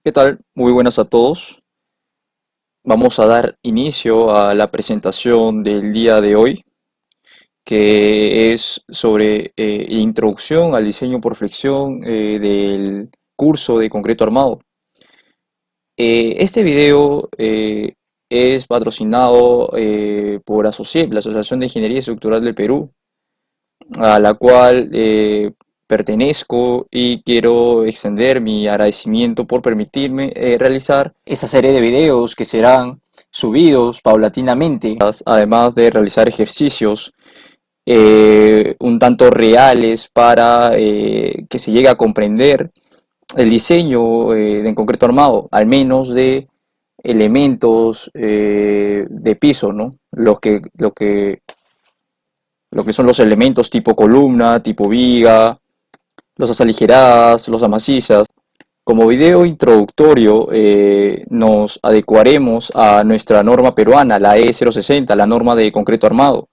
¿Qué tal? Muy buenas a todos. Vamos a dar inicio a la presentación del día de hoy, que es sobre introducción al diseño por flexión del curso de concreto armado. Este video es patrocinado por ASOCIEP, la Asociación de Ingeniería Estructural del Perú, a la cual pertenezco y quiero extender mi agradecimiento por permitirme realizar esa serie de videos que serán subidos paulatinamente, además de realizar ejercicios un tanto reales para que se llegue a comprender el diseño en concreto armado, al menos de elementos de piso, ¿no? Lo que son los elementos tipo columna, tipo viga, losas aligeradas, losas macizas. Como video introductorio nos adecuaremos a nuestra norma peruana, la E060, la norma de concreto armado.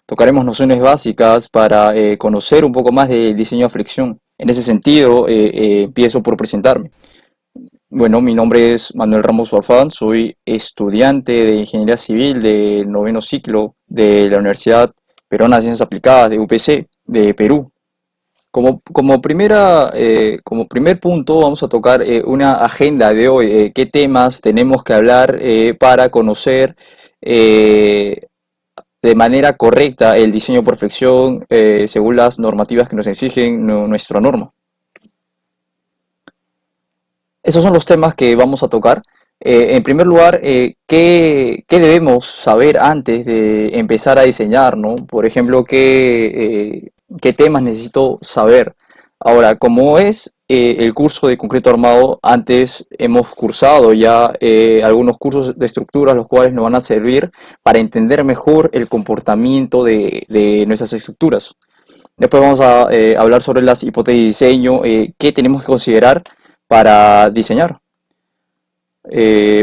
Tocaremos nociones básicas para conocer un poco más del diseño a flexión. En ese sentido, empiezo por presentarme. Bueno, mi nombre es Manuel Ramos Farfán, soy estudiante de Ingeniería Civil del noveno ciclo de la Universidad Peruana de Ciencias Aplicadas de UPC de Perú. Como primer punto vamos a tocar una agenda de hoy, qué temas tenemos que hablar para conocer eh, de manera correcta el diseño por flexión según las normativas que nos exigen nuestra norma. Esos son los temas que vamos a tocar. En primer lugar, ¿qué debemos saber antes de empezar a diseñar, ¿no? Por ejemplo, ¿qué temas necesito saber? Ahora, como es el curso de concreto armado, antes hemos cursado ya algunos cursos de estructuras, los cuales nos van a servir para entender mejor el comportamiento de nuestras estructuras. Después vamos a hablar sobre las hipótesis de diseño, qué tenemos que considerar para diseñar.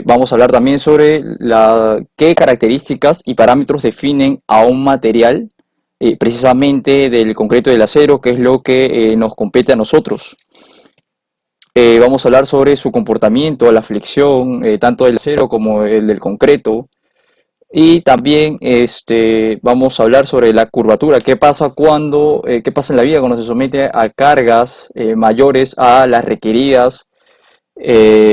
Vamos a hablar también sobre qué características y parámetros definen a un material, precisamente del concreto y del acero, que es lo que nos compete a nosotros. Vamos a hablar sobre su comportamiento, la flexión, tanto del acero como el del concreto. Y también vamos a hablar sobre la curvatura, qué pasa en la vida cuando se somete a cargas mayores a las requeridas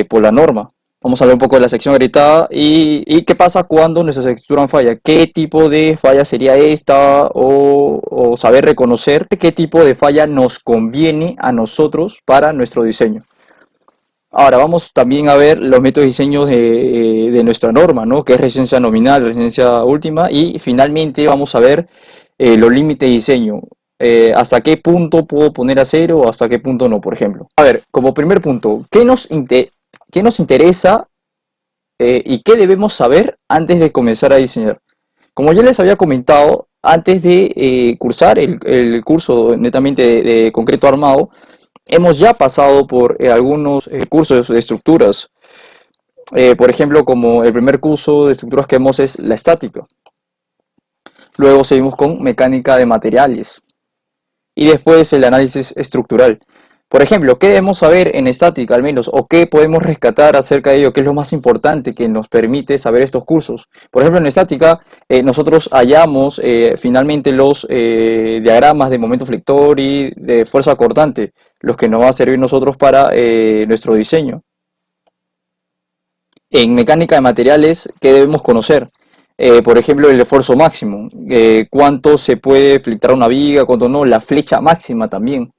por la norma. Vamos a hablar un poco de la sección agrietada y qué pasa cuando nuestra estructura falla. ¿Qué tipo de falla sería esta? O saber reconocer qué tipo de falla nos conviene a nosotros para nuestro diseño. Ahora vamos también a ver los métodos de diseño de nuestra norma, ¿no? Que es resistencia nominal, resistencia última. Y finalmente vamos a ver los límites de diseño. Hasta qué punto puedo poner acero o hasta qué punto no, por ejemplo. A ver, como primer punto, qué nos interesa y qué debemos saber antes de comenzar a diseñar? Como ya les había comentado, antes de cursar el curso netamente de concreto armado, hemos ya pasado por algunos cursos de estructuras. Por ejemplo, como el primer curso de estructuras que vemos es la estática. Luego seguimos con mecánica de materiales. Y después el análisis estructural. Por ejemplo, ¿qué debemos saber en estática al menos? ¿O qué podemos rescatar acerca de ello? ¿Qué es lo más importante que nos permite saber estos cursos? Por ejemplo, en estática nosotros hallamos finalmente los diagramas de momento flector y de fuerza cortante, los que nos va a servir nosotros para nuestro diseño. En mecánica de materiales, ¿qué debemos conocer? Por ejemplo, el esfuerzo máximo, cuánto se puede flectar una viga, cuánto no, la flecha máxima también.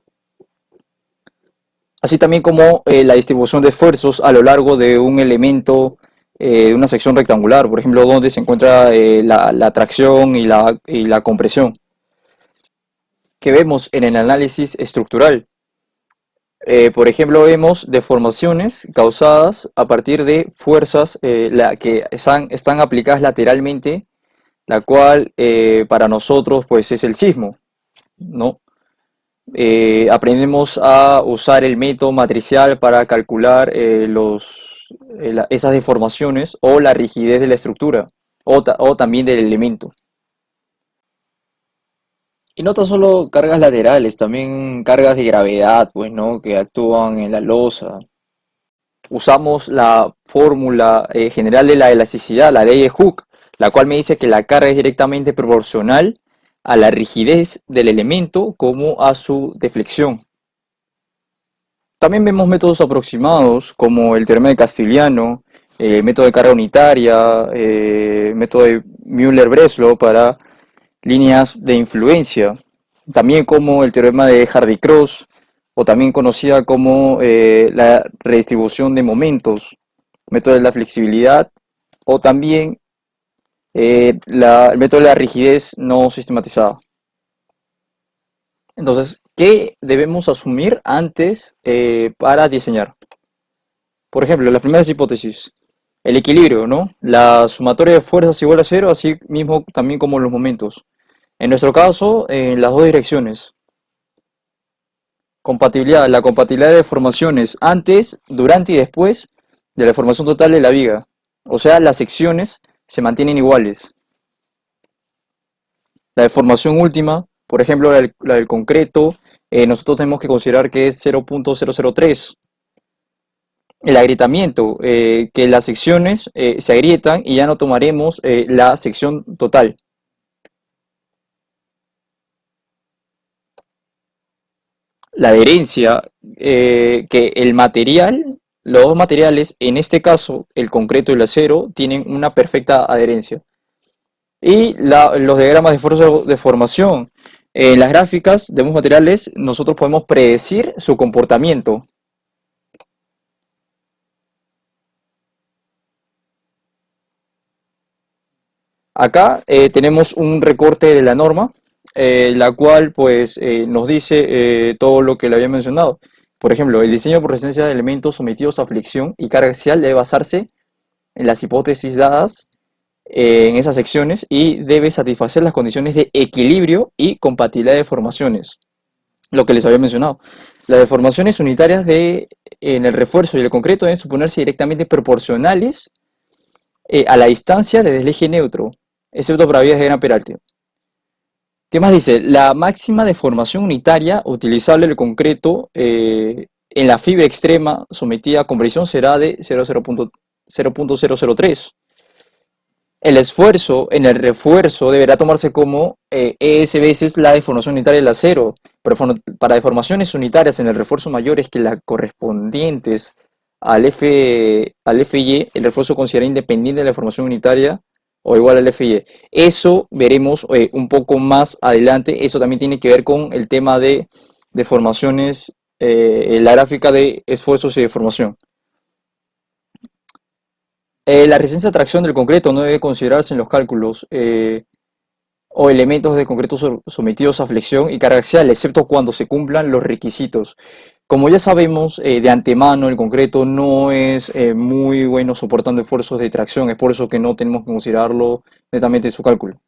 Así también como la distribución de esfuerzos a lo largo de un elemento, de una sección rectangular, por ejemplo, donde se encuentra la tracción y la compresión, que vemos en el análisis estructural. Por ejemplo, vemos deformaciones causadas a partir de fuerzas que están aplicadas lateralmente, la cual para nosotros pues es el sismo, ¿no? Aprendemos a usar el método matricial para calcular esas deformaciones o la rigidez de la estructura o también del elemento. Y no tan solo cargas laterales, también cargas de gravedad, pues, ¿no? Que actúan en la losa. usamos la fórmula general de la elasticidad, la ley de Hooke, la cual me dice que la carga es directamente proporcional a la rigidez del elemento como a su deflexión. También vemos métodos aproximados como el teorema de Castigliano, método de carga unitaria, método de Müller-Breslau para líneas de influencia, también como el teorema de Hardy-Cross, o también conocida como la redistribución de momentos, método de la flexibilidad, o también el método de la rigidez no sistematizada. Entonces, ¿qué debemos asumir antes para diseñar? Por ejemplo, las primeras hipótesis. El equilibrio, ¿no? La sumatoria de fuerzas igual a cero, así mismo también como los momentos. En nuestro caso, en las dos direcciones. Compatibilidad, la compatibilidad de deformaciones antes, durante y después de la deformación total de la viga. O sea, las secciones se mantienen iguales. La deformación última, por ejemplo, la del concreto, nosotros tenemos que considerar que es 0.003. El agrietamiento, que las secciones se agrietan y ya no tomaremos la sección total. La adherencia, que el material, los dos materiales, en este caso el concreto y el acero, tienen una perfecta adherencia. Y los diagramas de esfuerzo de formación. En las gráficas de ambos materiales nosotros podemos predecir su comportamiento. Acá tenemos un recorte de la norma, la cual pues nos dice todo lo que le había mencionado. Por ejemplo, el diseño por resistencia de elementos sometidos a flexión y carga axial debe basarse en las hipótesis dadas en esas secciones y debe satisfacer las condiciones de equilibrio y compatibilidad de deformaciones, lo que les había mencionado. Las deformaciones unitarias en el refuerzo y el concreto deben suponerse directamente proporcionales a la distancia desde el eje neutro, excepto para vías de gran peralte. ¿Qué más dice? La máxima deformación unitaria utilizable del concreto en la fibra extrema sometida a compresión será de 0.003. El esfuerzo en el refuerzo deberá tomarse como ES veces la deformación unitaria del acero. Para deformaciones unitarias en el refuerzo mayores que las correspondientes al FY, el refuerzo considera independiente de la deformación unitaria o igual al FY. Eso veremos un poco más adelante. Eso también tiene que ver con el tema de deformaciones, la gráfica de esfuerzos y deformación. La resistencia a tracción del concreto no debe considerarse en los cálculos o elementos de concreto sometidos a flexión y carga axial, excepto cuando se cumplan los requisitos. Como ya sabemos de antemano, el concreto no es muy bueno soportando esfuerzos de tracción, es por eso que no tenemos que considerarlo netamente en su cálculo.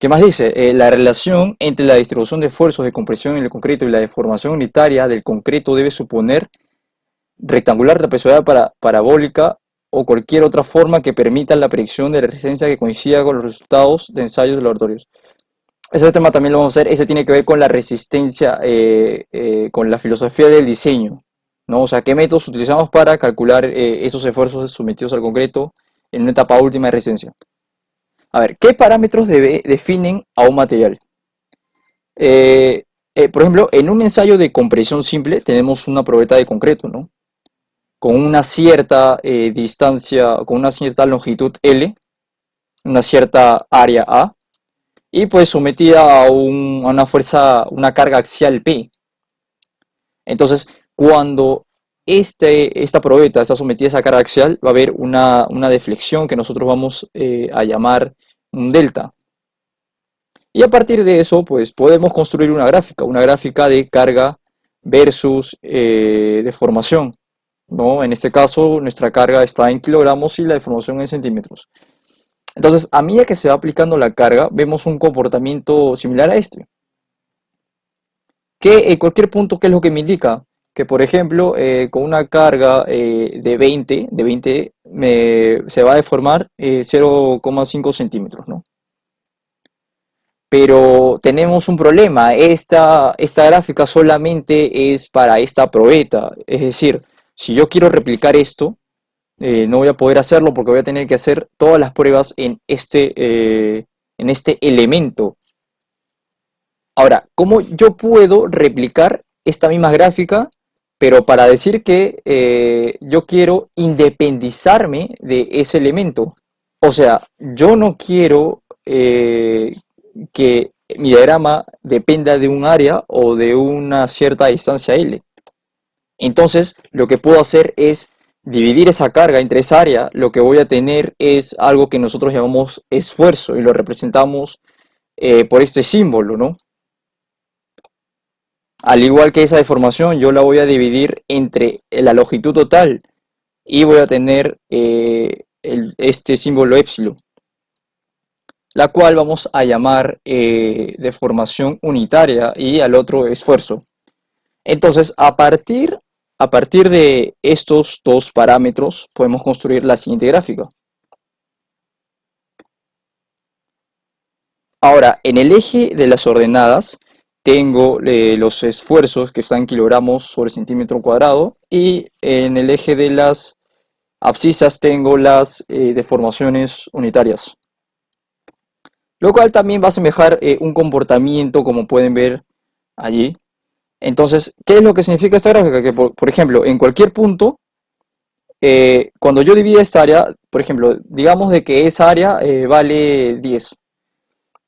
¿Qué más dice? La relación entre la distribución de esfuerzos de compresión en el concreto y la deformación unitaria del concreto debe suponer rectangular, trapezoidal, parabólica o cualquier otra forma que permita la predicción de la resistencia que coincida con los resultados de ensayos laboratorios. Ese tema también lo vamos a hacer. Ese tiene que ver con la resistencia, con la filosofía del diseño, ¿no? O sea, qué métodos utilizamos para calcular esos esfuerzos sometidos al concreto en una etapa última de resistencia. A ver, ¿qué parámetros definen a un material? Por ejemplo, en un ensayo de compresión simple tenemos una probeta de concreto, ¿no? Con una cierta distancia, con una cierta longitud L, una cierta área A, y pues sometida a una fuerza, una carga axial P. Entonces, cuando esta probeta está sometida a esa carga axial, va a haber una deflexión que nosotros vamos a llamar un delta. Y a partir de eso, pues podemos construir una gráfica de carga versus deformación, ¿no? En este caso, nuestra carga está en kilogramos y la deformación en centímetros. Entonces, a medida que se va aplicando la carga, vemos un comportamiento similar a este. Que en cualquier punto, ¿qué es lo que me indica? Que, por ejemplo, con una carga de 20 se va a deformar 0,5 centímetros, ¿no? Pero tenemos un problema, esta gráfica solamente es para esta probeta, es decir, Si yo quiero replicar esto, no voy a poder hacerlo porque voy a tener que hacer todas las pruebas en este elemento. Ahora, ¿cómo yo puedo replicar esta misma gráfica, pero para decir que yo quiero independizarme de ese elemento? O sea, yo no quiero que mi diagrama dependa de un área o de una cierta distancia L. Entonces, lo que puedo hacer es dividir esa carga entre esa área. Lo que voy a tener es algo que nosotros llamamos esfuerzo y lo representamos por este símbolo, ¿no? Al igual que esa deformación, yo la voy a dividir entre la longitud total y voy a tener este símbolo épsilon, la cual vamos a llamar deformación unitaria y al otro esfuerzo. Entonces, a partir de estos dos parámetros, podemos construir la siguiente gráfica. Ahora, en el eje de las ordenadas, tengo los esfuerzos que están en kilogramos sobre centímetro cuadrado y en el eje de las abscisas tengo las deformaciones unitarias. Lo cual también va a asemejar un comportamiento como pueden ver allí. Entonces, ¿qué es lo que significa esta gráfica? Que por ejemplo, en cualquier punto, cuando yo divido esta área, por ejemplo, digamos de que esa área vale 10.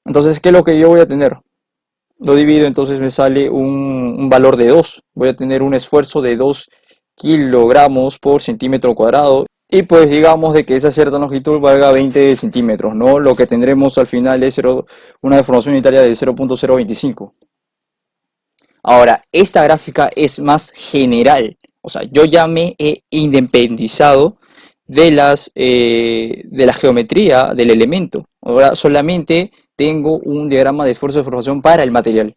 Entonces, ¿qué es lo que yo voy a tener? Lo divido, entonces me sale un valor de 2. Voy a tener un esfuerzo de 2 kilogramos por centímetro cuadrado. Y pues digamos de que esa cierta longitud valga 20 centímetros, ¿no? Lo que tendremos al final es una deformación unitaria de 0.025. Ahora, esta gráfica es más general. O sea, yo ya me he independizado de la geometría del elemento. Ahora solamente tengo un diagrama de esfuerzo de formación para el material.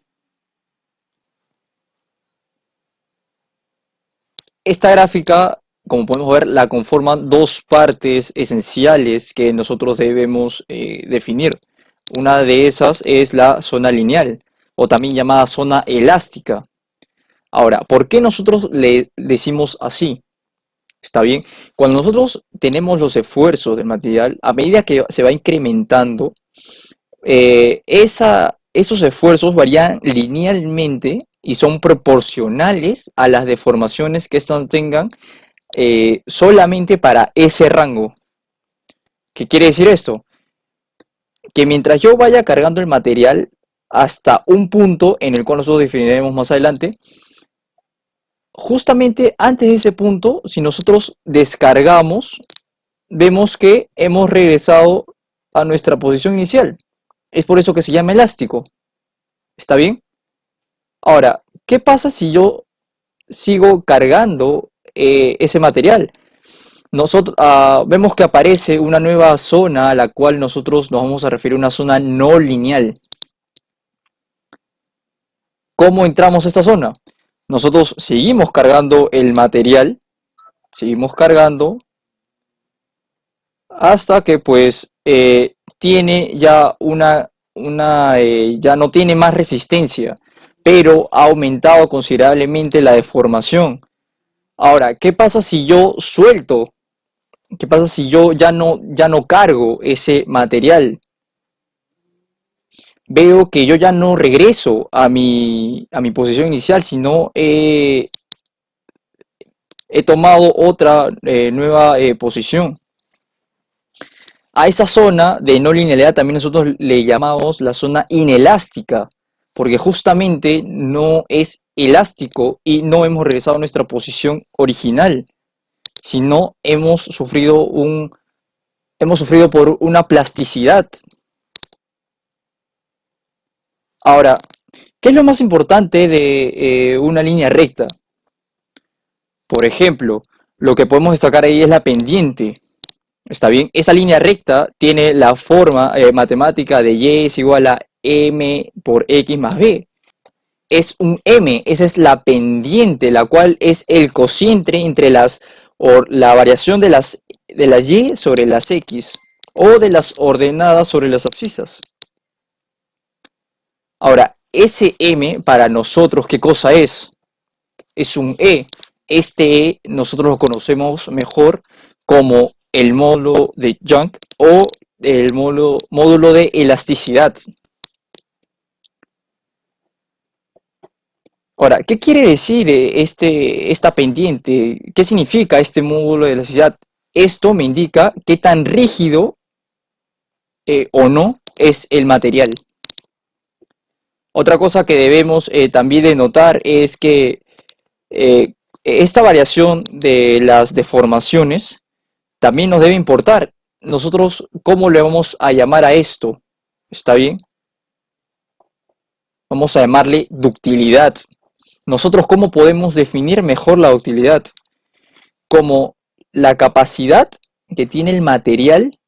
Esta gráfica, como podemos ver, la conforman dos partes esenciales que nosotros debemos definir. Una de esas es la zona lineal, o también llamada zona elástica. Ahora, ¿por qué nosotros le decimos así? ¿Está bien? Cuando nosotros tenemos los esfuerzos del material, a medida que se va incrementando, esos esfuerzos varían linealmente y son proporcionales a las deformaciones que éstas tengan solamente para ese rango. ¿Qué quiere decir esto? Que mientras yo vaya cargando el material hasta un punto en el cual nosotros definiremos más adelante, justamente antes de ese punto, si nosotros descargamos, vemos que hemos regresado a nuestra posición inicial. Es por eso que se llama elástico. ¿Está bien? Ahora, ¿qué pasa si yo sigo cargando ese material? Nosotros vemos que aparece una nueva zona a la cual nosotros nos vamos a referir a una zona no lineal. ¿Cómo entramos a esta zona? Nosotros seguimos cargando el material, seguimos cargando hasta que pues tiene ya ya no tiene más resistencia, pero ha aumentado considerablemente la deformación. Ahora, ¿qué pasa si yo suelto? ¿Qué pasa si yo ya no cargo ese material? Veo que yo ya no regreso a mi posición inicial, sino he tomado otra nueva posición. A esa zona de no linealidad también nosotros le llamamos la zona inelástica, porque justamente no es elástico y no hemos regresado a nuestra posición original, sino hemos sufrido por una plasticidad. Ahora, ¿qué es lo más importante de una línea recta? Por ejemplo, lo que podemos destacar ahí es la pendiente. ¿Está bien? Esa línea recta tiene la forma matemática de y es igual a m por x más b. Es un m, esa es la pendiente, la cual es el cociente entre la variación de las y sobre las x o de las ordenadas sobre las abscisas. Ahora, ese m para nosotros, ¿qué cosa es? Es un e. Este nosotros lo conocemos mejor como el módulo de Young o el módulo de elasticidad. Ahora, ¿qué quiere decir esta pendiente? ¿Qué significa este módulo de elasticidad? Esto me indica qué tan rígido o no es el material. Otra cosa que debemos también de notar es que esta variación de las deformaciones también nos debe importar. Nosotros, ¿cómo le vamos a llamar a esto? ¿Está bien? Vamos a llamarle ductilidad. Nosotros, ¿cómo podemos definir mejor la ductilidad? Como la capacidad que tiene el material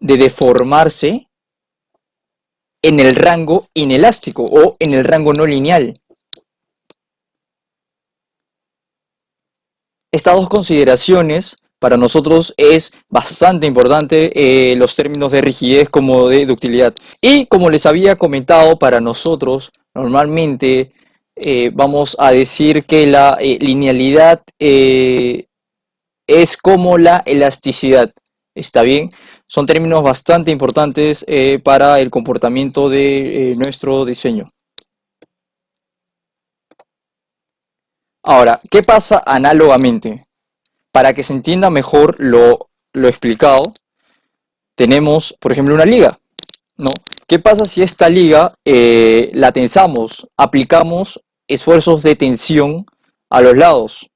de deformarse en el rango inelástico o en el rango no lineal. Estas dos consideraciones para nosotros es bastante importante, los términos de rigidez como de ductilidad. Y como les había comentado, para nosotros normalmente vamos a decir que la linealidad es como la elasticidad. ¿Está bien? Son términos bastante importantes para el comportamiento de nuestro diseño. Ahora, ¿qué pasa análogamente? Para que se entienda mejor lo explicado, tenemos, por ejemplo, una liga, ¿no? ¿Qué pasa si esta liga la tensamos, aplicamos esfuerzos de tensión a los lados?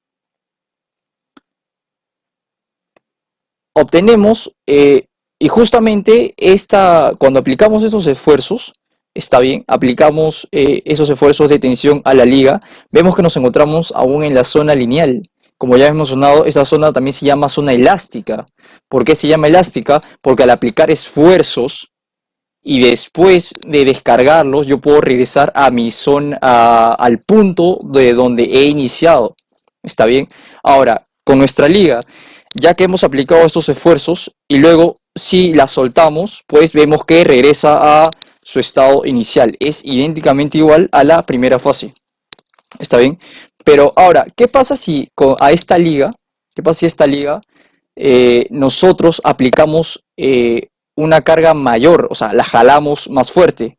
Obtenemos, y justamente cuando aplicamos esos esfuerzos, está bien, aplicamos esos esfuerzos de tensión a la liga, vemos que nos encontramos aún en la zona lineal. Como ya hemos mencionado, esa zona también se llama zona elástica. ¿Por qué se llama elástica? Porque al aplicar esfuerzos y después de descargarlos, yo puedo regresar a mi zona, al punto de donde he iniciado. ¿Está bien? Ahora, con nuestra liga, ya que hemos aplicado estos esfuerzos y luego si la soltamos, pues vemos que regresa a su estado inicial. Es idénticamente igual a la primera fase. ¿Está bien? Pero ahora, ¿qué pasa si a esta liga, qué pasa si esta liga nosotros aplicamos una carga mayor, o sea, la jalamos más fuerte?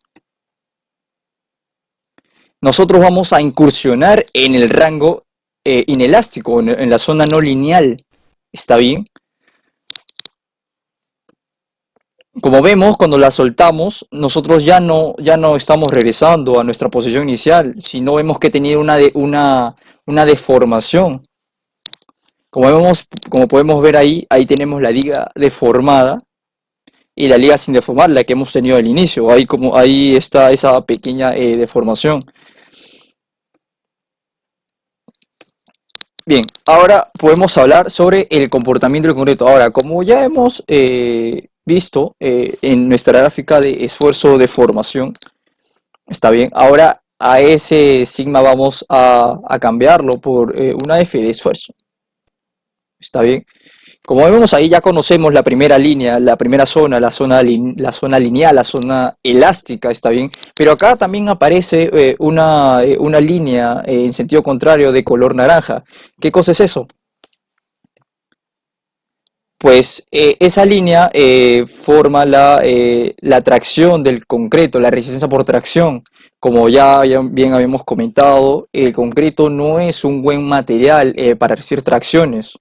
Nosotros vamos a incursionar en el rango inelástico, en la zona no lineal. ¿Está bien? Como vemos, cuando la soltamos, nosotros ya no estamos regresando a nuestra posición inicial, sino vemos que tenía una deformación. Como podemos ver ahí tenemos la liga deformada y la liga sin deformar, la que hemos tenido al inicio. Ahí está esa pequeña deformación. Bien, ahora podemos hablar sobre el comportamiento del concreto. Ahora, como ya hemos visto en nuestra gráfica de esfuerzo de formación, está bien, ahora a ese sigma vamos a cambiarlo por una F de esfuerzo. Está bien. Como vemos ahí ya conocemos la primera línea, la primera zona, la zona lineal, la zona elástica, está bien. Pero acá también aparece una línea en sentido contrario de color naranja. ¿Qué cosa es eso? Pues esa línea forma la tracción del concreto, la resistencia por tracción. Como ya bien habíamos comentado, el concreto no es un buen material para resistir tracciones.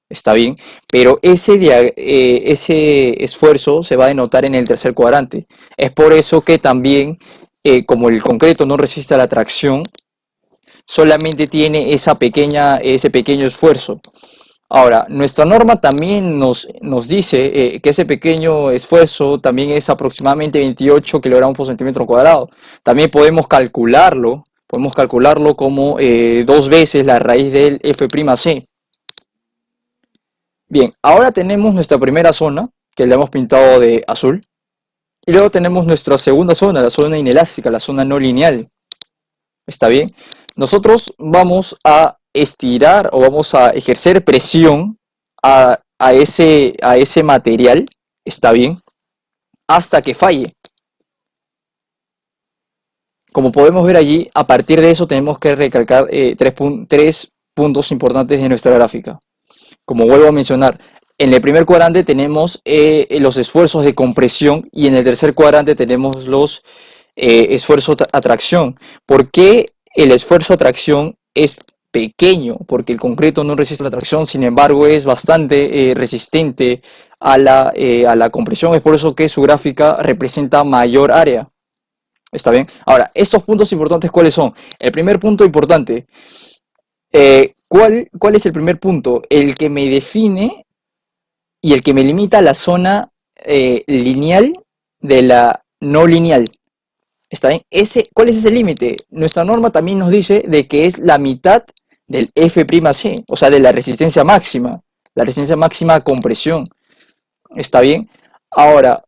Está bien, pero ese esfuerzo se va a denotar en el tercer cuadrante. Es por eso que también, como el concreto no resiste a la tracción, solamente tiene ese pequeño esfuerzo. Ahora, nuestra norma también nos dice que ese pequeño esfuerzo también es aproximadamente 28 kilogramos por centímetro cuadrado. También podemos calcularlo como 2 veces la raíz del F'C. Bien, ahora tenemos nuestra primera zona, que la hemos pintado de azul, y luego tenemos nuestra segunda zona, la zona inelástica, la zona no lineal. ¿Está bien? Nosotros vamos a estirar o vamos a ejercer presión a ese material, ¿está bien? Hasta que falle. Como podemos ver allí, a partir de eso tenemos que recalcar tres puntos importantes de nuestra gráfica. Como vuelvo a mencionar, en el primer cuadrante tenemos los esfuerzos de compresión y en el tercer cuadrante tenemos los esfuerzos de atracción. ¿Por qué el esfuerzo de atracción es pequeño? Porque el concreto no resiste la tracción, sin embargo es bastante resistente a la compresión. Es por eso que su gráfica representa mayor área. ¿Está bien? Ahora, estos puntos importantes, ¿cuáles son? El primer punto importante, ¿cuál es el primer punto? El que me define y el que me limita la zona lineal de la no lineal. ¿Está bien? ¿Cuál es ese límite? Nuestra norma también nos dice de que es la mitad del F'C, o sea, de la resistencia máxima a compresión. ¿Está bien? Ahora,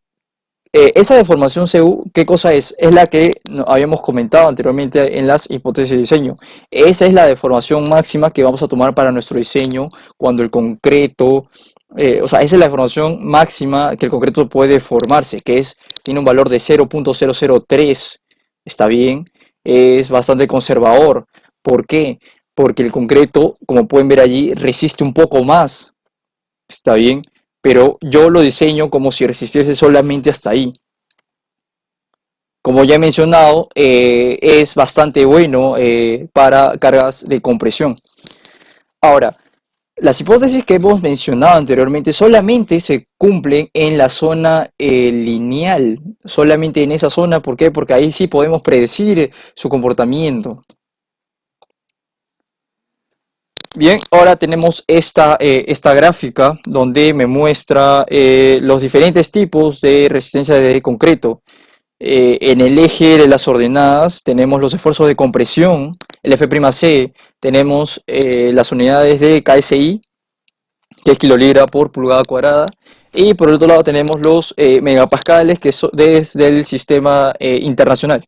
esa deformación CU, ¿qué cosa es? Es la que habíamos comentado anteriormente en las hipótesis de diseño. Esa es la deformación máxima que vamos a tomar para nuestro diseño cuando el concreto, o sea, esa es la deformación máxima que el concreto puede deformarse, tiene un valor de 0.003. ¿Está bien? Es bastante conservador. ¿Por qué? Porque el concreto, como pueden ver allí, resiste un poco más. ¿Está bien? Pero yo lo diseño como si resistiese solamente hasta ahí. Como ya he mencionado, es bastante bueno para cargas de compresión. Ahora, las hipótesis que hemos mencionado anteriormente solamente se cumplen en la zona lineal, solamente en esa zona. ¿Por qué? Porque ahí sí podemos predecir su comportamiento. Bien, ahora tenemos esta gráfica donde me muestra los diferentes tipos de resistencia de concreto. En el eje de las ordenadas tenemos los esfuerzos de compresión, el F'C, tenemos las unidades de KSI, que es kilolibra por pulgada cuadrada, y por el otro lado tenemos los megapascales, que son desde el sistema internacional.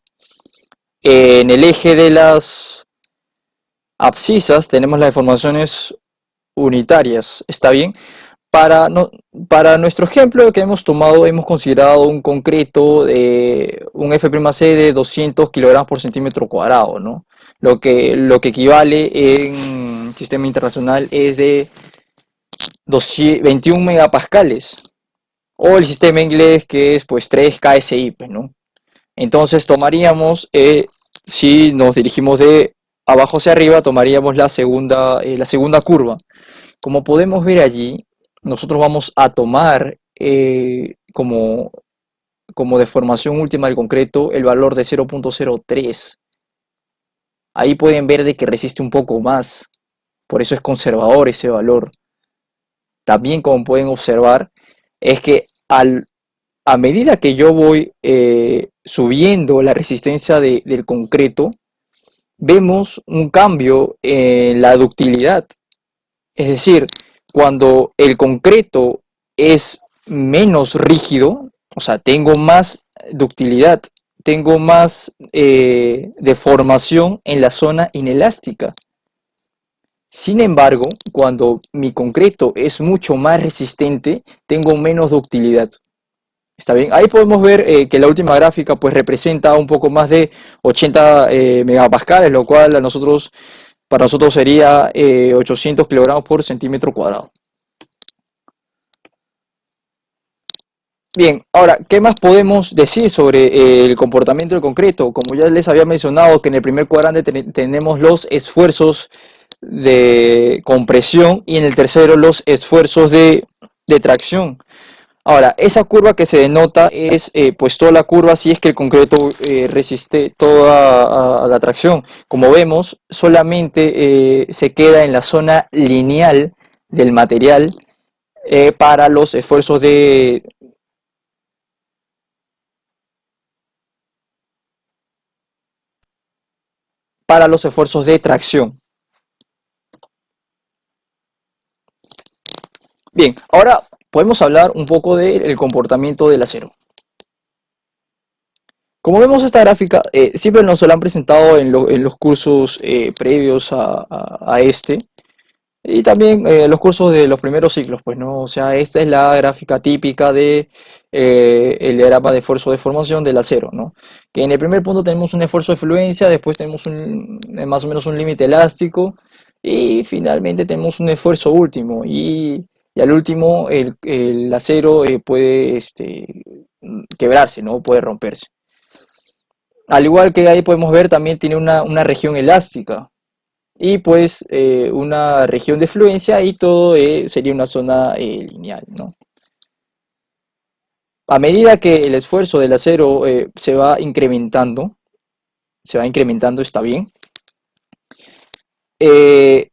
En el eje de las abscisas tenemos las deformaciones unitarias. ¿Está bien? Para nuestro ejemplo que hemos tomado, hemos considerado un concreto de un F'C de 200 kilogramos por centímetro cuadrado, ¿no? Lo que equivale en sistema internacional es de 21 megapascales, o el sistema inglés, que es pues 3 KSI, pues, ¿no? Entonces tomaríamos, si nos dirigimos de abajo hacia arriba, tomaríamos la segunda curva. Como podemos ver allí, nosotros vamos a tomar como deformación última del concreto el valor de 0.03. Ahí pueden ver de que resiste un poco más, por eso es conservador ese valor. También, como pueden observar, es que a medida que yo voy subiendo la resistencia del concreto, vemos un cambio en la ductilidad. Es decir, cuando el concreto es menos rígido, o sea, tengo más ductilidad, tengo más deformación en la zona inelástica. Sin embargo, cuando mi concreto es mucho más resistente, tengo menos ductilidad. ¿Está bien? Ahí podemos ver que la última gráfica pues representa un poco más de 80 megapascales, lo cual para nosotros sería 800 kilogramos por centímetro cuadrado. Bien, ahora, ¿qué más podemos decir sobre el comportamiento del concreto? Como ya les había mencionado, que en el primer cuadrante tenemos los esfuerzos de compresión y en el tercero los esfuerzos de tracción. Ahora, esa curva que se denota es pues toda la curva si es que el concreto resiste toda a la tracción. Como vemos, solamente se queda en la zona lineal del material para los esfuerzos de tracción. Bien, ahora podemos hablar un poco del comportamiento del acero. Como vemos esta gráfica, siempre nos la han presentado en los cursos previos a este, y también los cursos de los primeros ciclos, pues, ¿no? O sea, esta es la gráfica típica de el diagrama de esfuerzo de formación del acero, ¿no? Que en el primer punto tenemos un esfuerzo de fluencia, después tenemos más o menos un límite elástico, Y finalmente tenemos un esfuerzo último y al último el acero puede quebrarse, ¿no? Puede romperse. Al igual que ahí podemos ver, también tiene una región elástica y pues una región de fluencia y todo sería una zona lineal, ¿no? A medida que el esfuerzo del acero se va incrementando, está bien. Eh,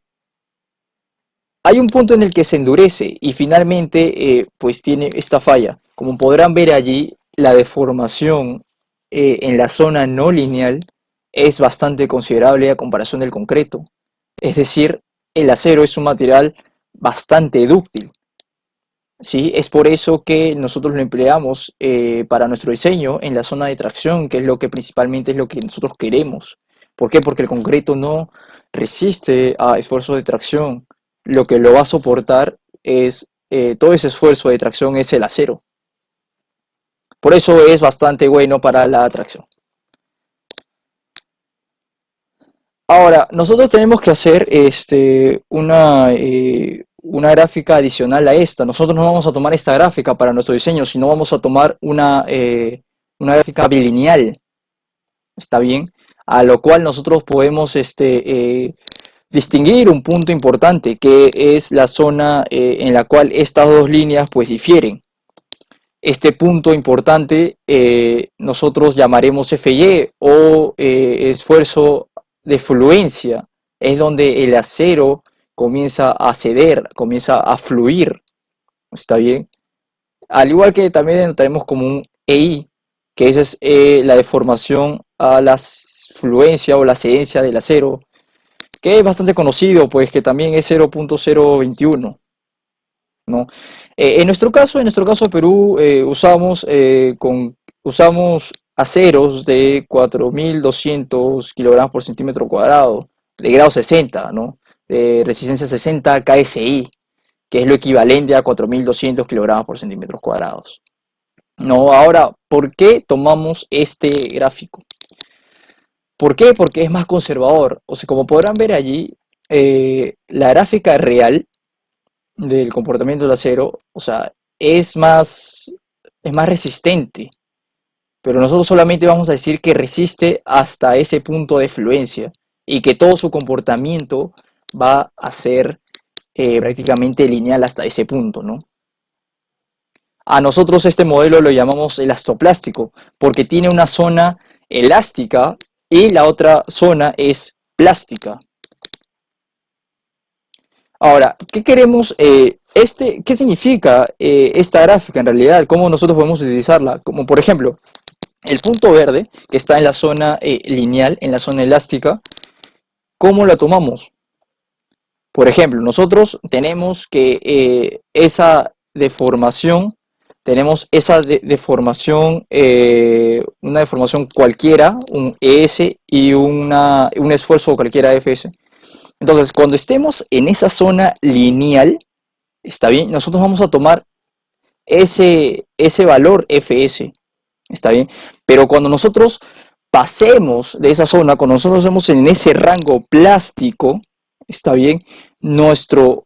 Hay un punto en el que se endurece y finalmente pues tiene esta falla. Como podrán ver allí, la deformación en la zona no lineal es bastante considerable a comparación del concreto. Es decir, el acero es un material bastante dúctil. Sí, es por eso que nosotros lo empleamos para nuestro diseño en la zona de tracción, que es lo que principalmente es lo que nosotros queremos. ¿Por qué? Porque el concreto no resiste a esfuerzos de tracción. Lo que lo va a soportar es todo ese esfuerzo de tracción es el acero. Por eso es bastante bueno para la tracción. Ahora, nosotros tenemos que hacer una gráfica adicional a esta. Nosotros no vamos a tomar esta gráfica para nuestro diseño, sino vamos a tomar una gráfica bilineal. ¿Está bien? A lo cual nosotros podemos distinguir un punto importante, que es la zona en la cual estas dos líneas pues difieren. Este punto importante nosotros llamaremos FY o esfuerzo de fluencia. Es donde el acero comienza a ceder, comienza a fluir. ¿Está bien? Al igual que también tenemos como un EI, que esa es la deformación a la fluencia o la cedencia del acero, que es bastante conocido, pues que también es 0.021. ¿No? En nuestro caso Perú, usamos aceros de 4.200 kilogramos por centímetro cuadrado, de grado 60, ¿no? De resistencia 60 KSI, que es lo equivalente a 4.200 kilogramos por centímetros cuadrados. No, ahora, ¿por qué tomamos este gráfico? ¿Por qué? Porque es más conservador. O sea, como podrán ver allí, la gráfica real del comportamiento del acero, o sea, es más resistente, pero nosotros solamente vamos a decir que resiste hasta ese punto de fluencia y que todo su comportamiento va a ser prácticamente lineal hasta ese punto, ¿no? A nosotros este modelo lo llamamos elastoplástico porque tiene una zona elástica y la otra zona es plástica. Ahora, ¿qué queremos? ¿Qué significa esta gráfica en realidad? ¿Cómo nosotros podemos utilizarla? Como por ejemplo, el punto verde que está en la zona lineal, en la zona elástica, ¿cómo la tomamos? Por ejemplo, nosotros tenemos que deformación, una deformación cualquiera, un ES y un esfuerzo cualquiera FS. Entonces, cuando estemos en esa zona lineal, está bien, nosotros vamos a tomar ese valor FS, está bien, pero cuando nosotros pasemos de esa zona, cuando nosotros estemos en ese rango plástico, está bien, nuestro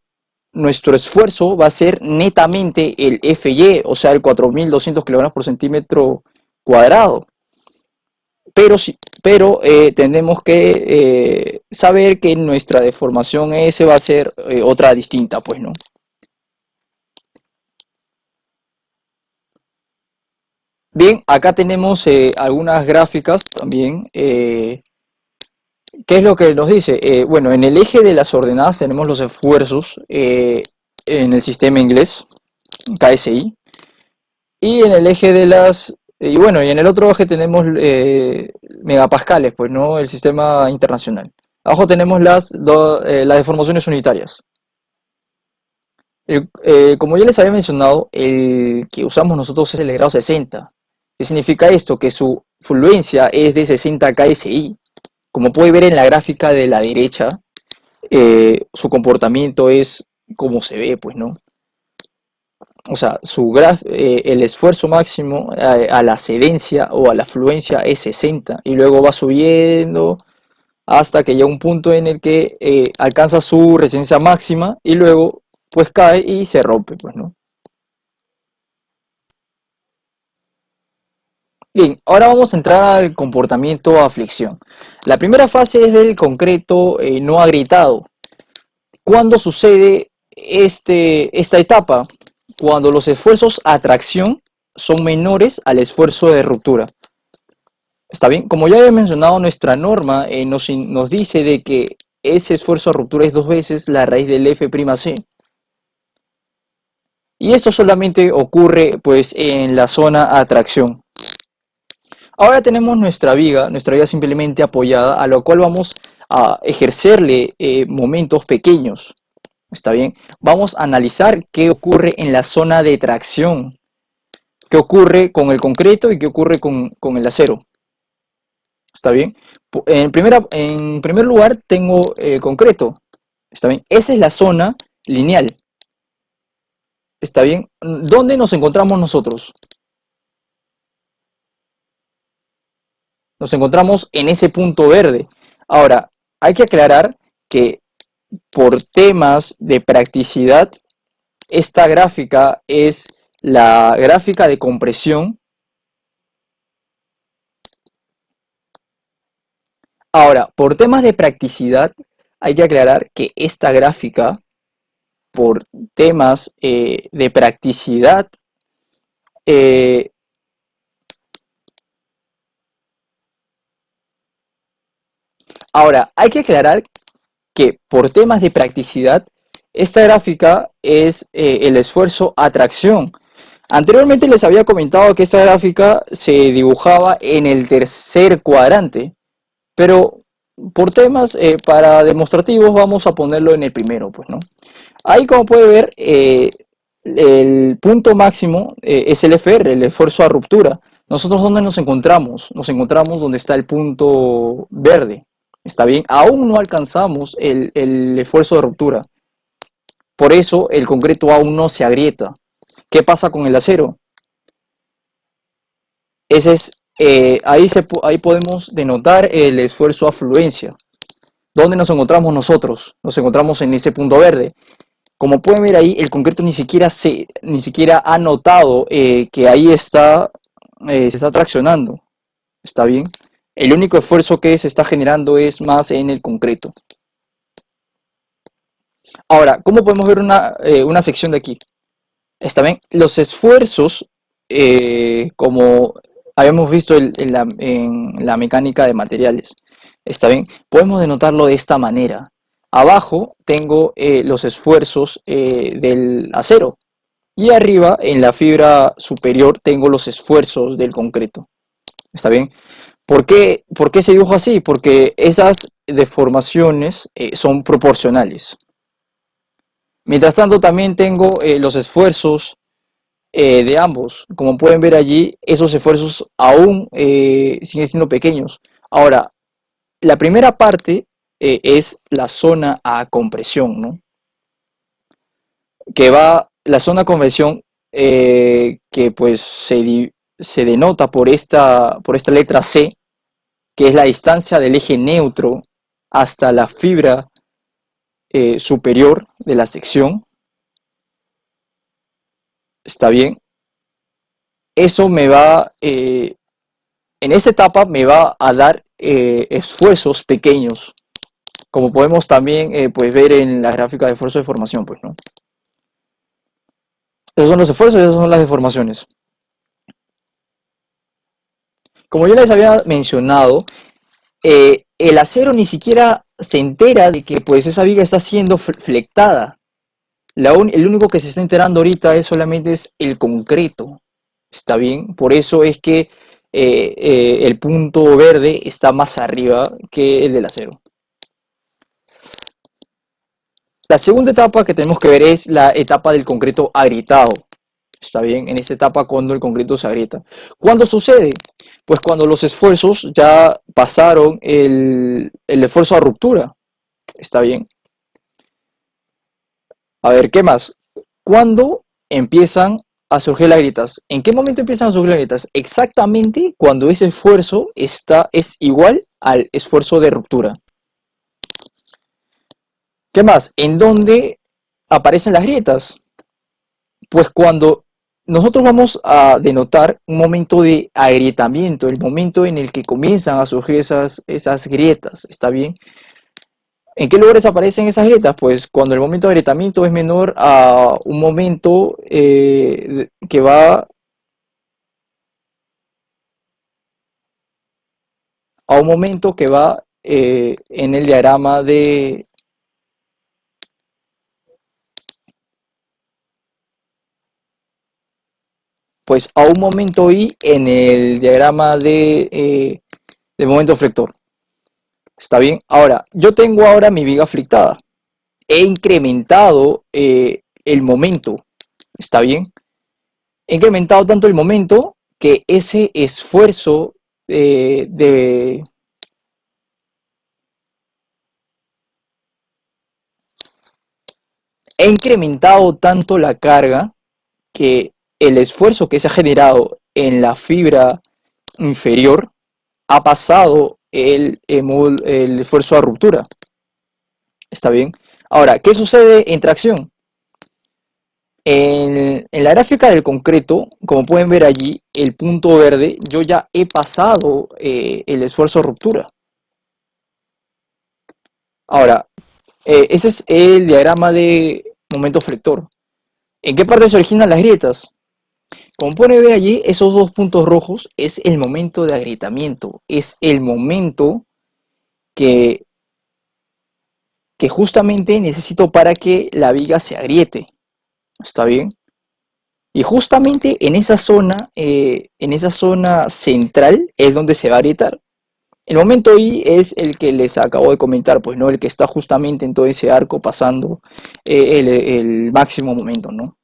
esfuerzo va a ser netamente el FY, o sea, el 4.200 kilogramos por centímetro cuadrado. Pero tenemos que saber que nuestra deformación S va a ser otra distinta, pues, ¿no? Bien, acá tenemos algunas gráficas también. ¿Qué es lo que nos dice? Bueno, en el eje de las ordenadas tenemos los esfuerzos en el sistema inglés, KSI, y en el eje de las... Y bueno, y en el otro eje tenemos megapascales, pues, ¿no? El sistema internacional. Abajo tenemos las deformaciones unitarias. Como ya les había mencionado, el que usamos nosotros es el de grado 60. ¿Qué significa esto? Que su fluencia es de 60 KSI. Como puede ver en la gráfica de la derecha, su comportamiento es como se ve, pues, ¿no? O sea, el esfuerzo máximo a la cedencia o a la fluencia es 60 y luego va subiendo hasta que llega un punto en el que alcanza su resistencia máxima y luego pues cae y se rompe, pues, ¿no? Bien, ahora vamos a entrar al comportamiento a fricción. La primera fase es del concreto no agrietado. ¿Cuándo sucede esta etapa? Cuando los esfuerzos a tracción son menores al esfuerzo de ruptura. ¿Está bien? Como ya he mencionado, nuestra norma nos dice de que ese esfuerzo de ruptura es 2 veces la raíz del F'C. Y esto solamente ocurre pues en la zona a tracción. Ahora tenemos nuestra viga simplemente apoyada, a lo cual vamos a ejercerle momentos pequeños. ¿Está bien? Vamos a analizar qué ocurre en la zona de tracción, qué ocurre con el concreto y qué ocurre con el acero. ¿Está bien? En primer lugar tengo el concreto. ¿Está bien? Esa es la zona lineal. ¿Está bien? ¿Dónde nos encontramos nosotros? Nos encontramos en ese punto verde. Ahora, hay que aclarar que por temas de practicidad, esta gráfica es la gráfica de compresión. Ahora, por temas de practicidad, hay que aclarar que esta gráfica, por temas de practicidad, eh, ahora, hay que aclarar que por temas de practicidad, esta gráfica es el esfuerzo a tracción. Anteriormente les había comentado que esta gráfica se dibujaba en el tercer cuadrante, pero por temas para demostrativos vamos a ponerlo en el primero, pues, ¿no? Ahí, como puede ver, el punto máximo es el FR, el esfuerzo a ruptura. ¿Nosotros dónde nos encontramos? Nos encontramos donde está el punto verde. ¿Está bien? Aún no alcanzamos el esfuerzo de ruptura. Por eso el concreto aún no se agrieta. ¿Qué pasa con el acero? Ese es, ahí podemos denotar el esfuerzo a fluencia. ¿Dónde nos encontramos nosotros? Nos encontramos en ese punto verde. Como pueden ver ahí, el concreto ni siquiera ha notado que ahí se está traccionando. ¿Está bien? El único esfuerzo que se está generando es más en el concreto. Ahora, ¿cómo podemos ver una sección de aquí? Está bien, los esfuerzos, como habíamos visto en la mecánica de materiales, está bien, podemos denotarlo de esta manera. Abajo tengo los esfuerzos del acero y arriba en la fibra superior tengo los esfuerzos del concreto. ¿Está bien? ¿Por qué se dibuja así? Porque esas deformaciones son proporcionales. Mientras tanto, también tengo los esfuerzos de ambos. Como pueden ver allí, esos esfuerzos aún siguen siendo pequeños. Ahora, la primera parte es la zona a compresión, ¿no? Que va, la zona a compresión que pues se denota por esta letra C, que es la distancia del eje neutro hasta la fibra superior de la sección. ¿Está bien? Eso en esta etapa me va a dar esfuerzos pequeños, como podemos también pues ver en la gráfica de esfuerzo de formación, pues, ¿no? Esos son los esfuerzos y esas son las deformaciones. Como yo les había mencionado, el acero ni siquiera se entera de que pues esa viga está siendo flectada. El único que se está enterando ahorita solamente es el concreto. ¿Está bien? Por eso es que el punto verde está más arriba que el del acero. La segunda etapa que tenemos que ver es la etapa del concreto agrietado. ¿Está bien? En esta etapa cuando el concreto se agrieta. ¿Cuándo sucede? Pues cuando los esfuerzos ya pasaron el esfuerzo a ruptura. ¿Está bien? A ver, ¿qué más? ¿Cuándo empiezan a surgir las grietas? ¿En qué momento empiezan a surgir las grietas? Exactamente cuando ese esfuerzo es igual al esfuerzo de ruptura. ¿Qué más? ¿En dónde aparecen las grietas? Pues cuando nosotros vamos a denotar un momento de agrietamiento, el momento en el que comienzan a surgir esas grietas, ¿está bien? ¿En qué lugares aparecen esas grietas? Pues cuando el momento de agrietamiento es menor a un momento que va en el diagrama de, pues a un momento i en el diagrama de momento flector. ¿Está bien? Ahora, yo tengo ahora mi viga flectada. He incrementado el momento. ¿Está bien? He incrementado tanto el momento que ese esfuerzo de... He incrementado tanto la carga que el esfuerzo que se ha generado en la fibra inferior ha pasado el esfuerzo a ruptura. ¿Está bien? Ahora, ¿qué sucede en tracción? En la gráfica del concreto, como pueden ver allí, el punto verde, yo ya he pasado el esfuerzo a ruptura. Ahora, ese es el diagrama de momento flector. ¿En qué parte se originan las grietas? Como pueden ver allí, esos dos puntos rojos es el momento de agrietamiento, es el momento que, que justamente necesito para que la viga se agriete. ¿Está bien? Y justamente en esa zona central es donde se va a agrietar. El momento I es el que les acabo de comentar, pues no, el que está justamente en todo ese arco pasando el máximo momento, ¿no?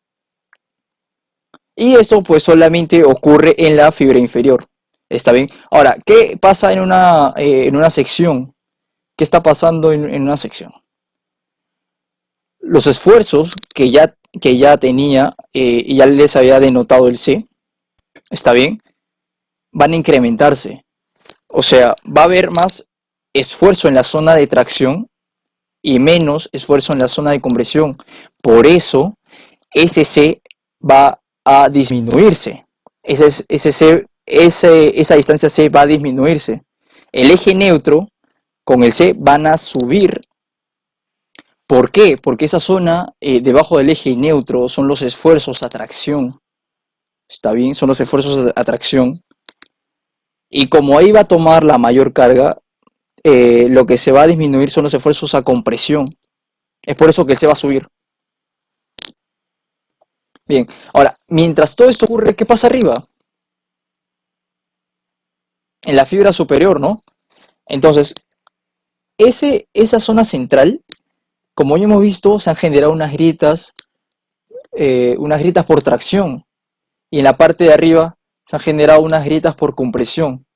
Y eso pues solamente ocurre en la fibra inferior. ¿Está bien? Ahora, ¿qué pasa en una sección? ¿Qué está pasando en una sección? Los esfuerzos que ya tenía y ya les había denotado el C, ¿está bien? Van a incrementarse. O sea, va a haber más esfuerzo en la zona de tracción y menos esfuerzo en la zona de compresión. Por eso, ese C va a disminuirse. Esa distancia C va a disminuirse. El eje neutro con el C van a subir. ¿Por qué? Porque esa zona debajo del eje neutro son los esfuerzos a tracción. ¿Está bien? Son los esfuerzos a tracción. Y como ahí va a tomar la mayor carga, lo que se va a disminuir son los esfuerzos a compresión. Es por eso que se va a subir. Bien, ahora, mientras todo esto ocurre, ¿qué pasa arriba? En la fibra superior, ¿no? Entonces, esa zona central, como ya hemos visto, se han generado unas grietas por tracción. Y en la parte de arriba se han generado unas grietas por compresión.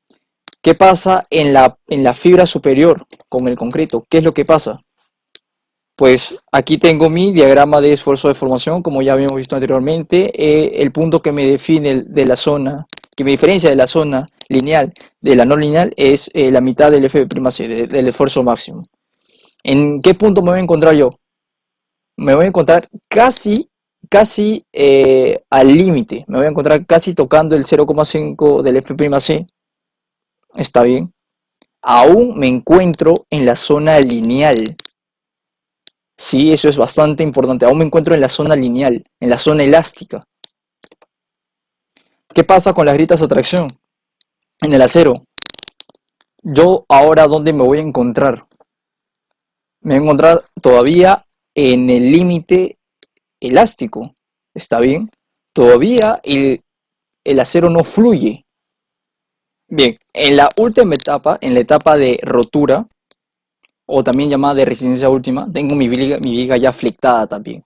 ¿Qué pasa en la fibra superior con el concreto? ¿Qué es lo que pasa? Pues aquí tengo mi diagrama de esfuerzo de formación, como ya habíamos visto anteriormente. El punto que me define de la zona, que me diferencia de la zona lineal de la no lineal, es la mitad del F'C, del esfuerzo máximo. ¿En qué punto me voy a encontrar yo? Me voy a encontrar casi al límite. Me voy a encontrar casi tocando el 0,5 del F'C. ¿Está bien? Aún me encuentro en la zona lineal. Sí, eso es bastante importante. Aún me encuentro en la zona lineal, en la zona elástica. ¿Qué pasa con las grietas de tracción? En el acero. Yo ahora, ¿dónde me voy a encontrar? Me voy a encontrar todavía en el límite elástico. ¿Está bien? Todavía el acero no fluye. Bien, en la última etapa, en la etapa de rotura, o también llamada de resistencia última, tengo mi viga ya flectada también,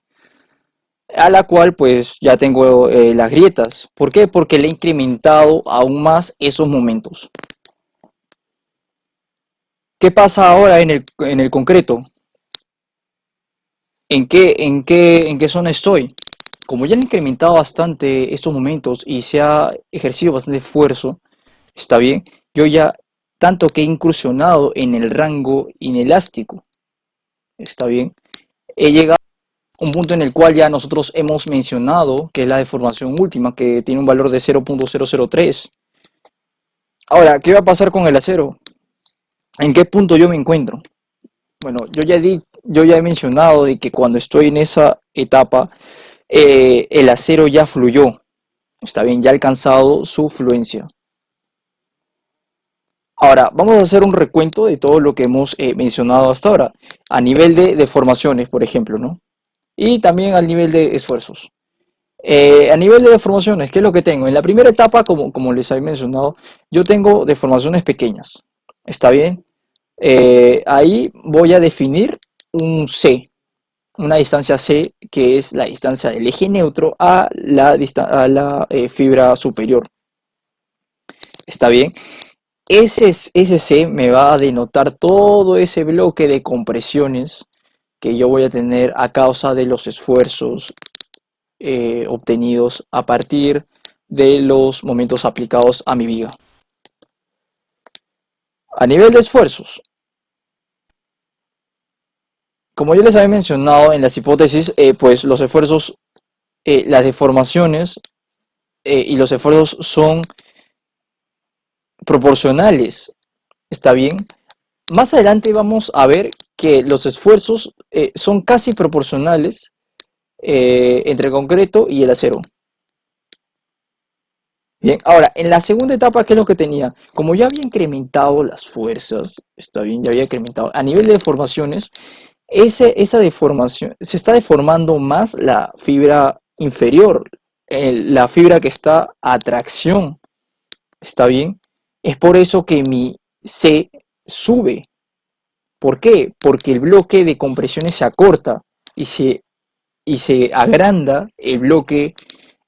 a la cual pues ya tengo las grietas. ¿Por qué? Porque le he incrementado aún más esos momentos. ¿Qué pasa ahora en el concreto? En qué zona estoy? Como ya han incrementado bastante estos momentos y se ha ejercido bastante esfuerzo, está bien, yo ya tanto que he incursionado en el rango inelástico, está bien, he llegado a un punto en el cual ya nosotros hemos mencionado que es la deformación última, que tiene un valor de 0.003. Ahora, ¿qué va a pasar con el acero? ¿En qué punto yo me encuentro? Bueno, yo ya he mencionado de que cuando estoy en esa etapa, el acero ya fluyó, está bien, ya ha alcanzado su fluencia. Ahora, vamos a hacer un recuento de todo lo que hemos mencionado hasta ahora, a nivel de deformaciones, por ejemplo, ¿no? Y también al nivel de esfuerzos. A nivel de deformaciones, ¿qué es lo que tengo? En la primera etapa, como les había mencionado, yo tengo deformaciones pequeñas, ¿está bien? Ahí voy a definir un C, una distancia C, que es la distancia del eje neutro a la fibra superior. ¿Está bien? Ese C me va a denotar todo ese bloque de compresiones que yo voy a tener a causa de los esfuerzos obtenidos a partir de los momentos aplicados a mi viga. A nivel de esfuerzos, como yo les había mencionado en las hipótesis, pues los esfuerzos, las deformaciones y los esfuerzos son proporcionales, ¿está bien? Más adelante vamos a ver que los esfuerzos son casi proporcionales entre el concreto y el acero. Bien, ahora, en la segunda etapa, ¿qué es lo que tenía? Como ya había incrementado las fuerzas, está bien, ya había incrementado, a nivel de deformaciones, esa deformación, se está deformando más la fibra inferior, la fibra que está a tracción, ¿está bien? Es por eso que mi C sube. ¿Por qué? Porque el bloque de compresiones se acorta y se agranda el bloque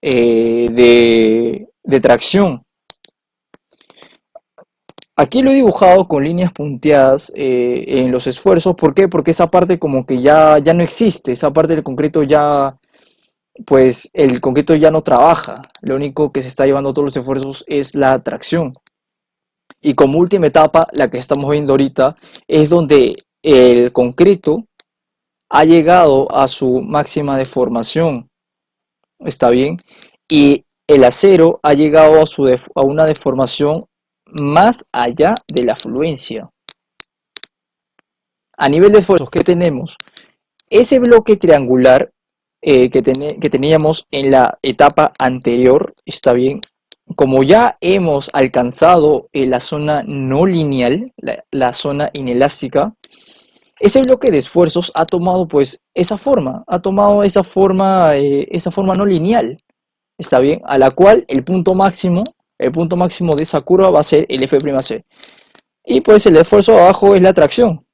de tracción. Aquí lo he dibujado con líneas punteadas en los esfuerzos. ¿Por qué? Porque esa parte como que ya no existe. Esa parte del concreto ya, pues el concreto ya no trabaja. Lo único que se está llevando todos los esfuerzos es la tracción. Y como última etapa, la que estamos viendo ahorita, es donde el concreto ha llegado a su máxima deformación. ¿Está bien? Y el acero ha llegado a una deformación más allá de la fluencia. A nivel de esfuerzos, ¿qué tenemos? Ese bloque triangular que teníamos en la etapa anterior, ¿está bien? Como ya hemos alcanzado la zona no lineal, la zona inelástica, ese bloque de esfuerzos ha tomado pues esa forma, esa forma no lineal, ¿está bien? A la cual el punto máximo de esa curva va a ser el F'C. Y pues el esfuerzo abajo es la tracción,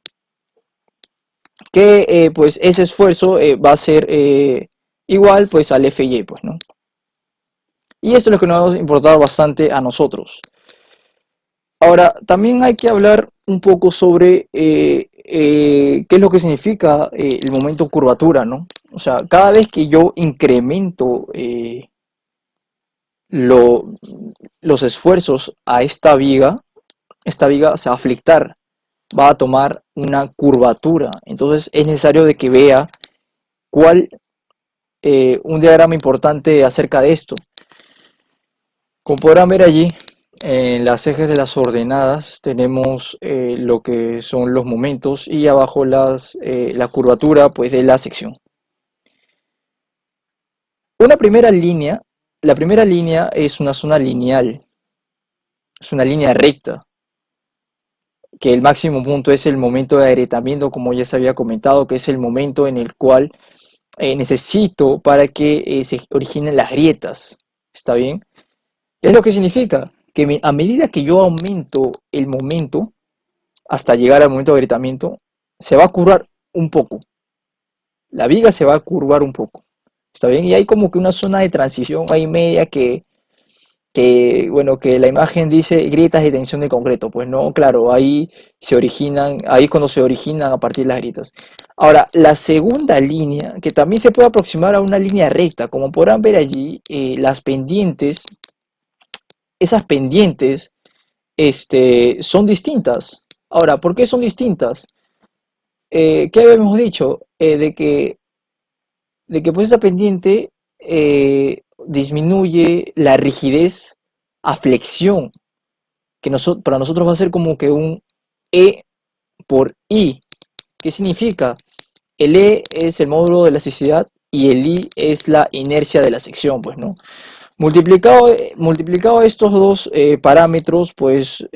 que pues ese esfuerzo va a ser igual pues al Fy, pues, ¿no? Y esto es lo que nos va a importar bastante a nosotros. Ahora, también hay que hablar un poco sobre qué es lo que significa el momento curvatura, ¿no? O sea, cada vez que yo incremento lo, los esfuerzos a esta viga se va a aflictar, va a tomar una curvatura. Entonces es necesario de que vea cuál un diagrama importante acerca de esto. Como podrán ver allí, en las ejes de las ordenadas tenemos lo que son los momentos y abajo la curvatura pues, de la sección. La primera línea es una zona lineal, es una línea recta, que el máximo punto es el momento de agrietamiento, como ya se había comentado, que es el momento en el cual necesito para que se originen las grietas. ¿Está bien? ¿Qué es lo que significa? Que a medida que yo aumento el momento, hasta llegar al momento de agrietamiento, se va a curvar un poco. La viga se va a curvar un poco. ¿Está bien? Y hay como que una zona de transición ahí media bueno, que la imagen dice grietas de tensión de concreto. Pues no, claro, ahí ahí es cuando se originan a partir de las grietas. Ahora, la segunda línea, que también se puede aproximar a una línea recta, como podrán ver allí, las pendientes, esas pendientes, son distintas. Ahora, ¿por qué son distintas? ¿qué habíamos dicho? De que pues esa pendiente disminuye la rigidez a flexión, que para nosotros va a ser como que un E por I. ¿Qué significa? El E es el módulo de elasticidad y el I es la inercia de la sección, pues, ¿no? Multiplicado estos dos parámetros, pues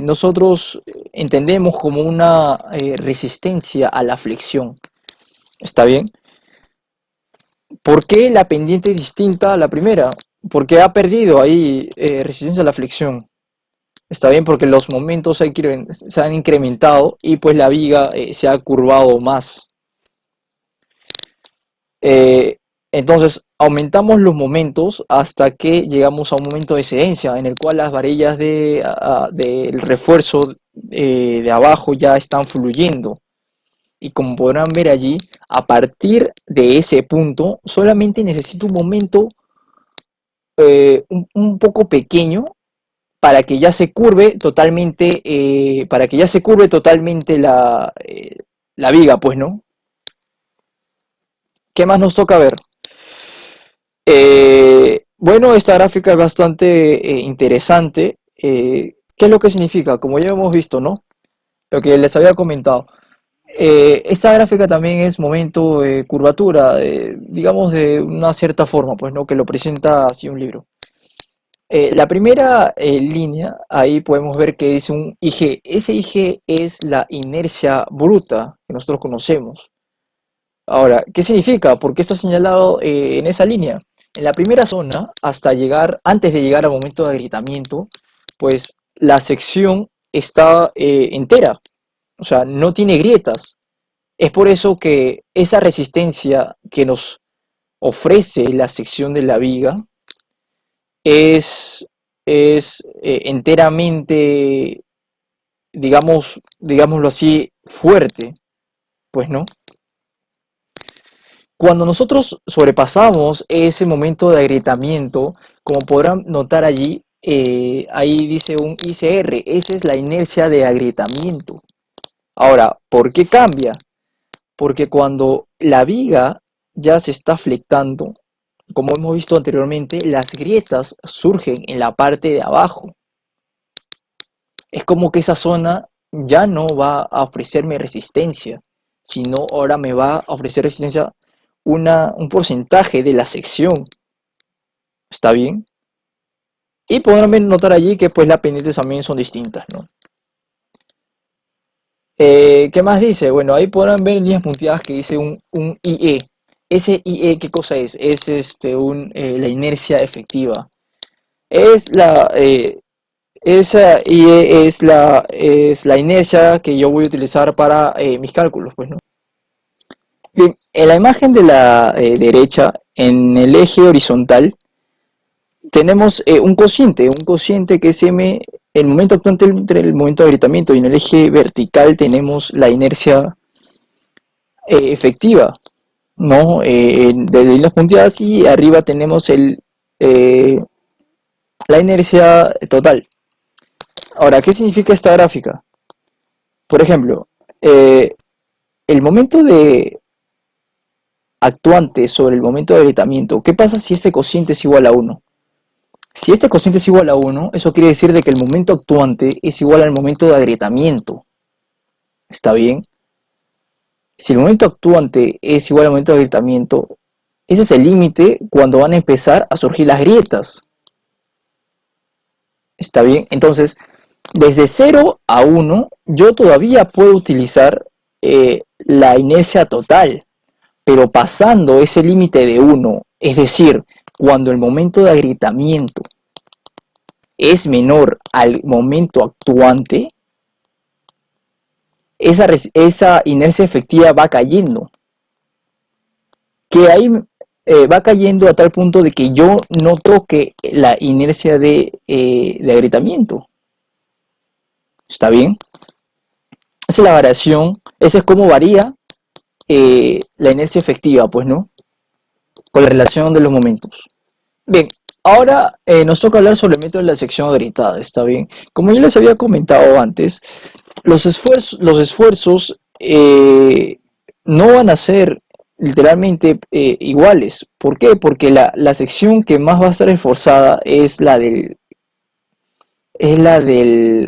nosotros entendemos como una resistencia a la flexión. ¿Está bien? ¿Por qué la pendiente es distinta a la primera? Porque ha perdido ahí resistencia a la flexión. Está bien, porque los momentos se han incrementado y pues la viga se ha curvado más. Eh, entonces, aumentamos los momentos hasta que llegamos a un momento de excedencia en el cual las varillas del refuerzo de abajo ya están fluyendo. Y como podrán ver allí, a partir de ese punto, solamente necesito un momento un poco pequeño para que ya se curve totalmente, la viga, pues, ¿no? ¿Qué más nos toca ver? Bueno, esta gráfica es bastante interesante. ¿Qué es lo que significa? Como ya hemos visto, ¿no? Lo que les había comentado. Esta gráfica también es momento de curvatura, digamos de una cierta forma, pues, ¿no? Que lo presenta así un libro. La primera línea, ahí podemos ver que dice un IG. Ese IG es la inercia bruta que nosotros conocemos. Ahora, ¿qué significa? ¿Por qué está señalado en esa línea? En la primera zona, antes de llegar al momento de agrietamiento, pues la sección está entera, o sea, no tiene grietas. Es por eso que esa resistencia que nos ofrece la sección de la viga es enteramente, digámoslo así, fuerte, pues no. Cuando nosotros sobrepasamos ese momento de agrietamiento, como podrán notar allí, ahí dice un ICR, esa es la inercia de agrietamiento. Ahora, ¿por qué cambia? Porque cuando la viga ya se está flectando, como hemos visto anteriormente, las grietas surgen en la parte de abajo. Es como que esa zona ya no va a ofrecerme resistencia, sino ahora me va a ofrecer resistencia un porcentaje de la sección. ¿Está bien? Y podrán notar allí que pues las pendientes también son distintas, ¿no? ¿Qué más dice? Bueno, ahí podrán ver líneas punteadas que dice un IE. Ese IE, ¿qué cosa es? Es la inercia efectiva. Es esa IE es la inercia que yo voy a utilizar para mis cálculos, pues, ¿no? Bien, en la imagen de la derecha, en el eje horizontal, tenemos un cociente que es m, el momento actuante entre el momento de agrietamiento, y en el eje vertical tenemos la inercia efectiva, ¿no? De líneas punteadas, y arriba tenemos eh, la inercia total. Ahora, ¿qué significa esta gráfica? Por ejemplo, el momento de actuante sobre el momento de agrietamiento, ¿qué pasa si ese cociente es igual a 1? Si este cociente es igual a 1, eso quiere decir de que el momento actuante es igual al momento de agrietamiento. ¿Está bien? Si el momento actuante es igual al momento de agrietamiento, ese es el límite cuando van a empezar a surgir las grietas. ¿Está bien? Entonces, desde 0 a 1, yo todavía puedo utilizar la inercia total, pero pasando ese límite de 1, es decir, cuando el momento de agrietamiento es menor al momento actuante, esa inercia efectiva va cayendo. Que ahí va cayendo a tal punto de que yo no toque la inercia de agrietamiento. ¿Está bien? Esa es la variación, esa es cómo varía la inercia efectiva, pues, ¿no? Con la relación de los momentos. Bien, ahora nos toca hablar sobre el método de la sección agrietada, ¿está bien? Como ya les había comentado antes, los esfuerzos no van a ser literalmente iguales. ¿Por qué? Porque la sección que más va a estar esforzada es la del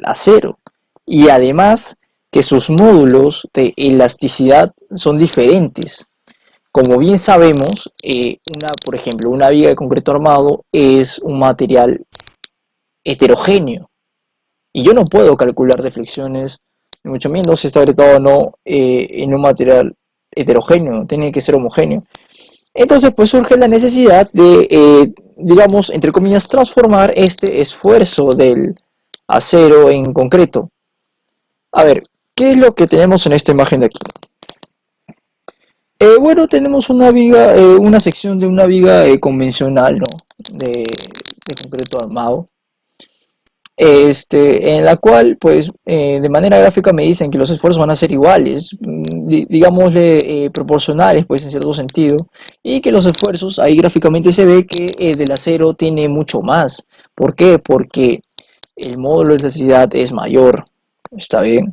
acero. Y además que sus módulos de elasticidad son diferentes. Como bien sabemos, por ejemplo, una viga de concreto armado es un material heterogéneo. Y yo no puedo calcular deflexiones, ni mucho menos si está agrietado o no en un material heterogéneo, tiene que ser homogéneo. Entonces, pues surge la necesidad de, digamos, entre comillas, transformar este esfuerzo del acero en concreto. A ver, ¿qué es lo que tenemos en esta imagen de aquí? Bueno, tenemos una viga, una sección de una viga convencional, ¿no? De concreto armado. En la cual, pues, de manera gráfica me dicen que los esfuerzos van a ser iguales, digámosle, proporcionales, pues, en cierto sentido, y que los esfuerzos, ahí gráficamente se ve que el del acero tiene mucho más. ¿Por qué? Porque el módulo de elasticidad es mayor, ¿está bien?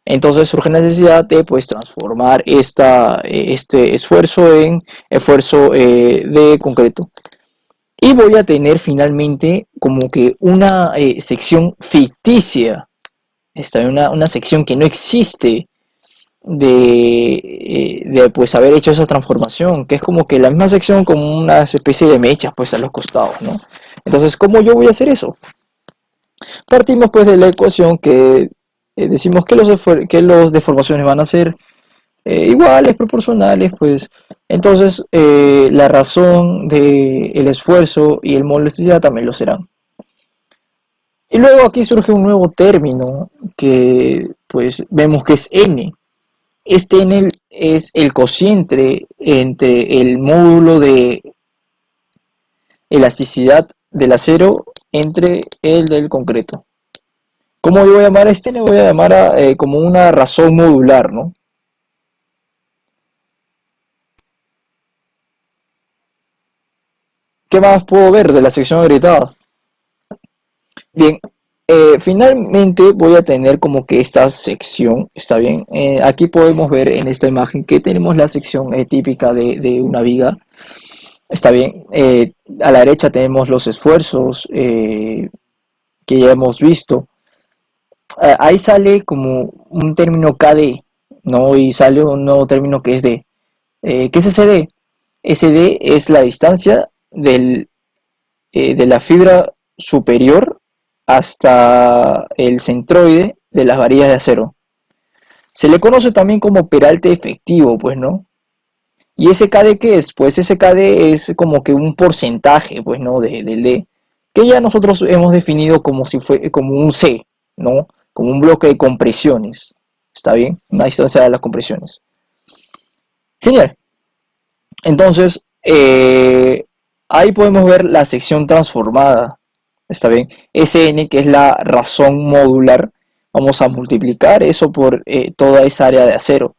Entonces surge la necesidad de, pues, transformar este esfuerzo en esfuerzo de concreto. Y voy a tener finalmente como que una sección ficticia, una sección que no existe de pues haber hecho esa transformación, que es como que la misma sección como una especie de mechas pues a los costados, ¿no? Entonces, ¿cómo yo voy a hacer eso? Partimos pues de la ecuación que decimos que que los deformaciones van a ser iguales, proporcionales, pues entonces la razón del esfuerzo y el módulo de elasticidad también lo serán. Y luego aquí surge un nuevo término que pues vemos que es n. Este n es el cociente entre el módulo de elasticidad del acero entre el del concreto. ¿Cómo yo voy a llamar a este n? Voy a llamar como una razón modular, ¿no? ¿Qué más puedo ver de la sección agrietada? Bien, finalmente voy a tener como que esta sección, ¿está bien? Aquí podemos ver en esta imagen que tenemos la sección típica de una viga, ¿está bien? A la derecha tenemos los esfuerzos que ya hemos visto. Ahí sale como un término KD, ¿no? Y sale un nuevo término que es D. ¿Qué es ese D? Ese D es la distancia de la fibra superior hasta el centroide de las varillas de acero. Se le conoce también como peralte efectivo, pues, ¿no? ¿Y ese KD qué es? Pues ese KD es como que un porcentaje, pues, ¿no? Del D, que ya nosotros hemos definido como si fue como un C, ¿no? Como un bloque de compresiones, ¿está bien? Una distancia de las compresiones. Genial. Entonces, ahí podemos ver la sección transformada, ¿está bien? Sn, que es la razón modular, vamos a multiplicar eso por toda esa área de acero.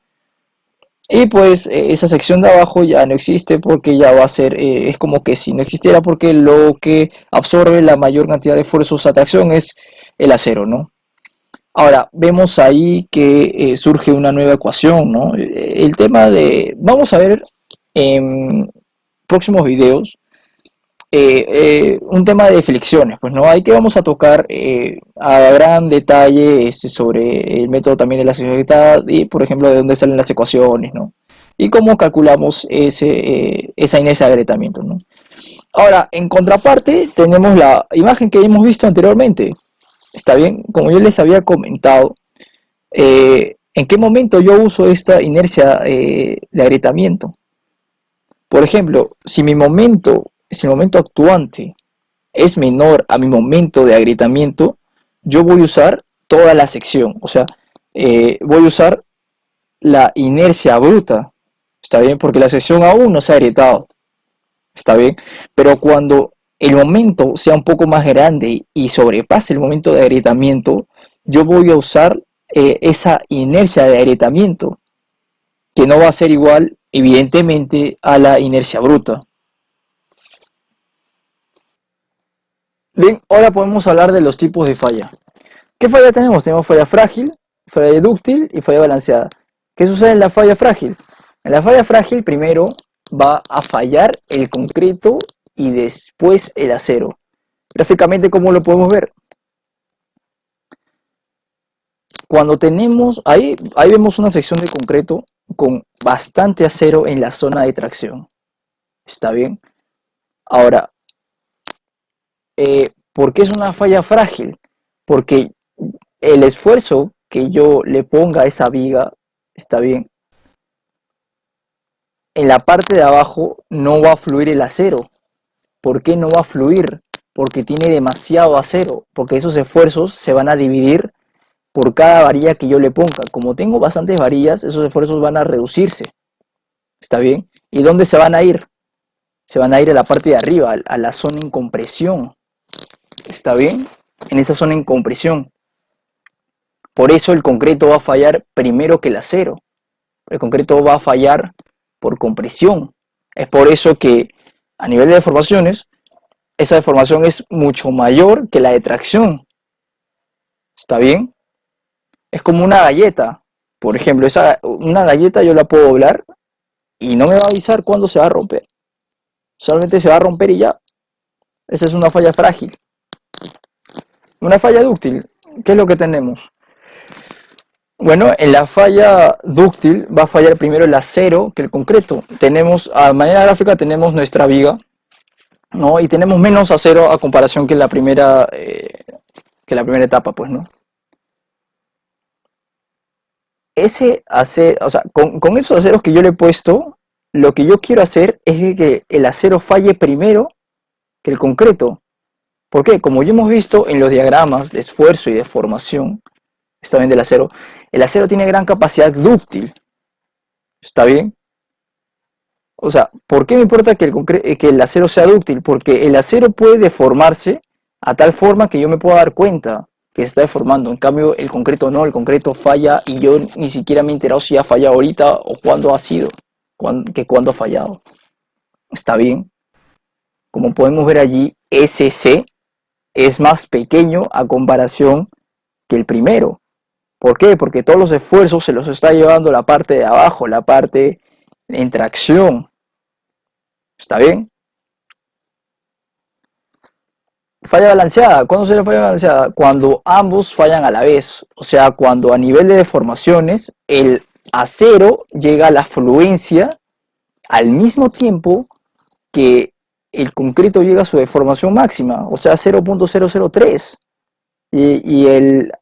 Y pues esa sección de abajo ya no existe porque ya va a ser, es como que si no existiera porque lo que absorbe la mayor cantidad de fuerzas de atracción es el acero, ¿no? Ahora, vemos ahí que surge una nueva ecuación, ¿no? El tema de, vamos a ver en próximos videos un tema de flexiones, pues no, ahí que vamos a tocar a gran detalle sobre el método también de la seccionalidad y por ejemplo de dónde salen las ecuaciones, ¿no? Y cómo calculamos esa inercia de agrietamiento, ¿no? Ahora, en contraparte tenemos la imagen que hemos visto anteriormente, ¿está bien? Como yo les había comentado, ¿en qué momento yo uso esta inercia de agrietamiento? Por ejemplo, si el momento actuante es menor a mi momento de agrietamiento, yo voy a usar toda la sección, o sea, voy a usar la inercia bruta, ¿está bien? Porque la sección aún no se ha agrietado, ¿está bien? Pero cuando el momento sea un poco más grande y sobrepase el momento de agrietamiento, yo voy a usar esa inercia de agrietamiento, que no va a ser igual, evidentemente, a la inercia bruta. Bien, ahora podemos hablar de los tipos de falla. ¿Qué falla tenemos? Tenemos falla frágil, falla dúctil y falla balanceada. ¿Qué sucede en la falla frágil? En la falla frágil primero va a fallar el concreto y después el acero. Gráficamente, ¿cómo lo podemos ver? Cuando tenemos, ahí vemos una sección de concreto con bastante acero en la zona de tracción. ¿Está bien? Ahora, ¿por qué es una falla frágil? Porque el esfuerzo que yo le ponga a esa viga, ¿está bien? En la parte de abajo no va a fluir el acero. ¿Por qué no va a fluir? Porque tiene demasiado acero, porque esos esfuerzos se van a dividir por cada varilla que yo le ponga. Como tengo bastantes varillas, esos esfuerzos van a reducirse. ¿Está bien? ¿Y dónde se van a ir? Se van a ir a la parte de arriba, a la zona en compresión. ¿Está bien? En esa zona en compresión. Por eso el concreto va a fallar primero que el acero. El concreto va a fallar por compresión. Es por eso que a nivel de deformaciones, esa deformación es mucho mayor que la de tracción. ¿Está bien? Es como una galleta. Por ejemplo, una galleta yo la puedo doblar y no me va a avisar cuándo se va a romper. Solamente se va a romper y ya. Esa es una falla frágil. Una falla dúctil, ¿qué es lo que tenemos? Bueno, en la falla dúctil va a fallar primero el acero que el concreto. Tenemos, a manera gráfica tenemos nuestra viga, ¿no? Y tenemos menos acero a comparación que la primera etapa, pues, ¿no? Ese acero, o sea, con esos aceros que yo le he puesto, lo que yo quiero hacer es que el acero falle primero que el concreto. ¿Por qué? Como ya hemos visto en los diagramas de esfuerzo y de formación, está bien, del acero, el acero tiene gran capacidad dúctil. ¿Está bien? O sea, ¿por qué me importa que el acero sea dúctil? Porque el acero puede deformarse a tal forma que yo me pueda dar cuenta que se está deformando. En cambio, el concreto no, el concreto falla y yo ni siquiera me he enterado si ha fallado ahorita o cuándo ha sido, cuándo ha fallado. ¿Está bien? Como podemos ver allí, SC es más pequeño a comparación que el primero. ¿Por qué? Porque todos los esfuerzos se los está llevando la parte de abajo, la parte en tracción. ¿Está bien? Falla balanceada. ¿Cuándo sería falla balanceada? Cuando ambos fallan a la vez. O sea, cuando a nivel de deformaciones el acero llega a la fluencia al mismo tiempo que el concreto llega a su deformación máxima, o sea, 0.003. Y el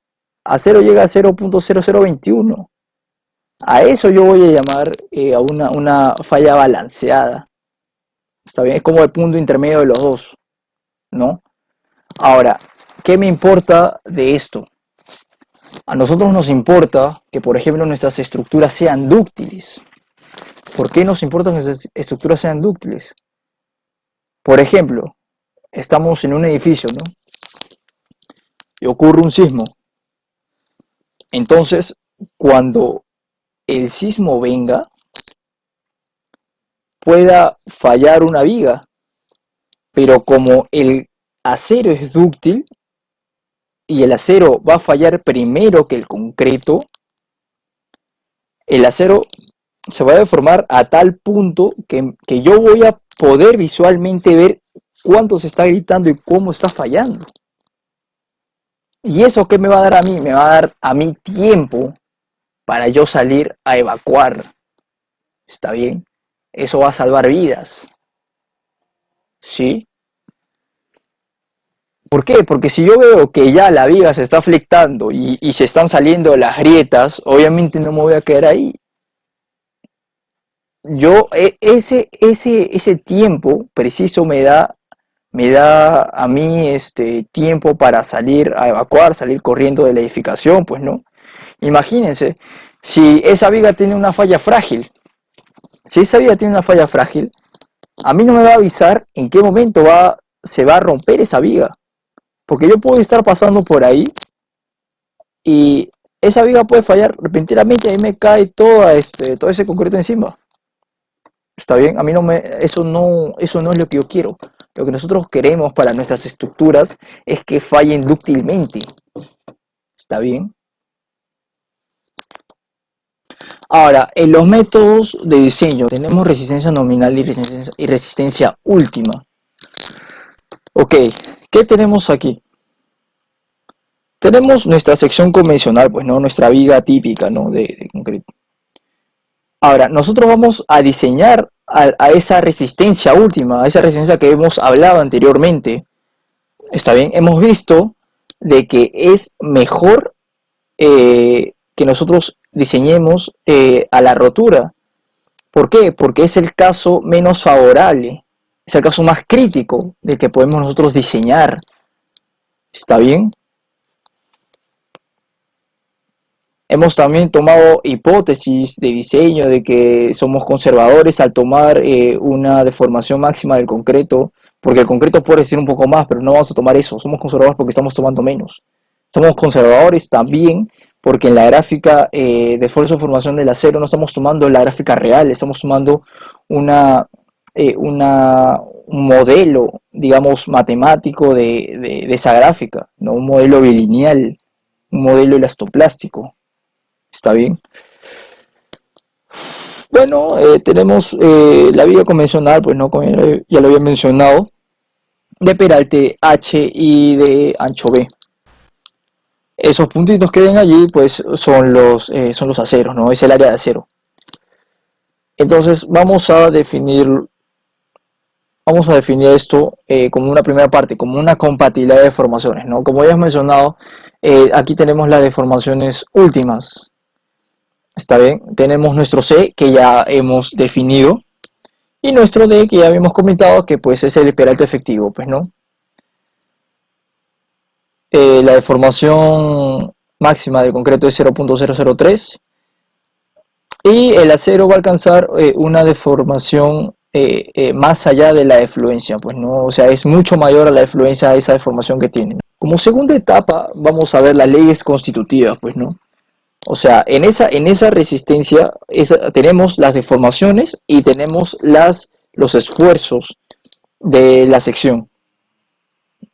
acero llega a 0.0021. A eso yo voy a llamar a una falla balanceada. ¿Está bien? Es como el punto intermedio de los dos, ¿no? Ahora, ¿qué me importa de esto? A nosotros nos importa que, por ejemplo, nuestras estructuras sean dúctiles. ¿Por qué nos importa que nuestras estructuras sean dúctiles? Por ejemplo, estamos en un edificio, ¿no? Y ocurre un sismo. Entonces, cuando el sismo venga, pueda fallar una viga. Pero como el acero es dúctil, y el acero va a fallar primero que el concreto, el acero se va a deformar a tal punto que yo voy a poder visualmente ver cuánto se está gritando y cómo está fallando. ¿Y eso qué me va a dar a mí? Me va a dar a mí tiempo para yo salir a evacuar. ¿Está bien? Eso va a salvar vidas. ¿Sí? ¿Por qué? Porque si yo veo que ya la viga se está flectando y se están saliendo las grietas, obviamente no me voy a quedar ahí. Ese tiempo preciso me da a mí tiempo para salir a evacuar, salir corriendo de la edificación, pues no. Imagínense, si esa viga tiene una falla frágil, si esa viga tiene una falla frágil, a mí no me va a avisar en qué momento se va a romper esa viga. Porque yo puedo estar pasando por ahí y esa viga puede fallar repentinamente y ahí me cae todo ese concreto encima. Está bien, a mí eso no es lo que yo quiero. Lo que nosotros queremos para nuestras estructuras es que fallen dúctilmente. ¿Está bien? Ahora, en los métodos de diseño tenemos resistencia nominal y resistencia última. Ok, ¿qué tenemos aquí? Tenemos nuestra sección convencional, pues no, nuestra viga típica, ¿no? De concreto. Ahora, nosotros vamos a diseñar a esa resistencia última, a esa resistencia que hemos hablado anteriormente. Está bien, hemos visto de que es mejor que nosotros diseñemos a la rotura. ¿Por qué? Porque es el caso menos favorable, es el caso más crítico del que podemos nosotros diseñar. ¿Está bien? Hemos también tomado hipótesis de diseño de que somos conservadores al tomar una deformación máxima del concreto, porque el concreto puede ser un poco más, pero no vamos a tomar eso. Somos conservadores porque estamos tomando menos. Somos conservadores también porque en la gráfica de esfuerzo de formación del acero no estamos tomando la gráfica real, estamos tomando una, un modelo, digamos, matemático de esa gráfica, ¿no? Un modelo bilineal, un modelo elastoplástico. ¿Está bien? Bueno, tenemos la viga convencional, pues no, como ya lo había mencionado, de peralte H y de ancho B. Esos puntitos que ven allí, pues son los aceros, ¿no? Es el área de acero. Entonces vamos a definir esto como una primera parte, como una compatibilidad de deformaciones, ¿no? Como ya hemos mencionado, aquí tenemos las deformaciones últimas. ¿Está bien? Tenemos nuestro C que ya hemos definido y nuestro D que ya habíamos comentado que pues es el peralte efectivo, pues, ¿no? La deformación máxima del concreto es 0.003 y el acero va a alcanzar una deformación más allá de la efluencia, pues, ¿no? O sea, es mucho mayor a la efluencia a esa deformación que tiene. Como segunda etapa vamos a ver las leyes constitutivas, pues, ¿no? O sea, en esa resistencia tenemos las deformaciones y tenemos los esfuerzos de la sección,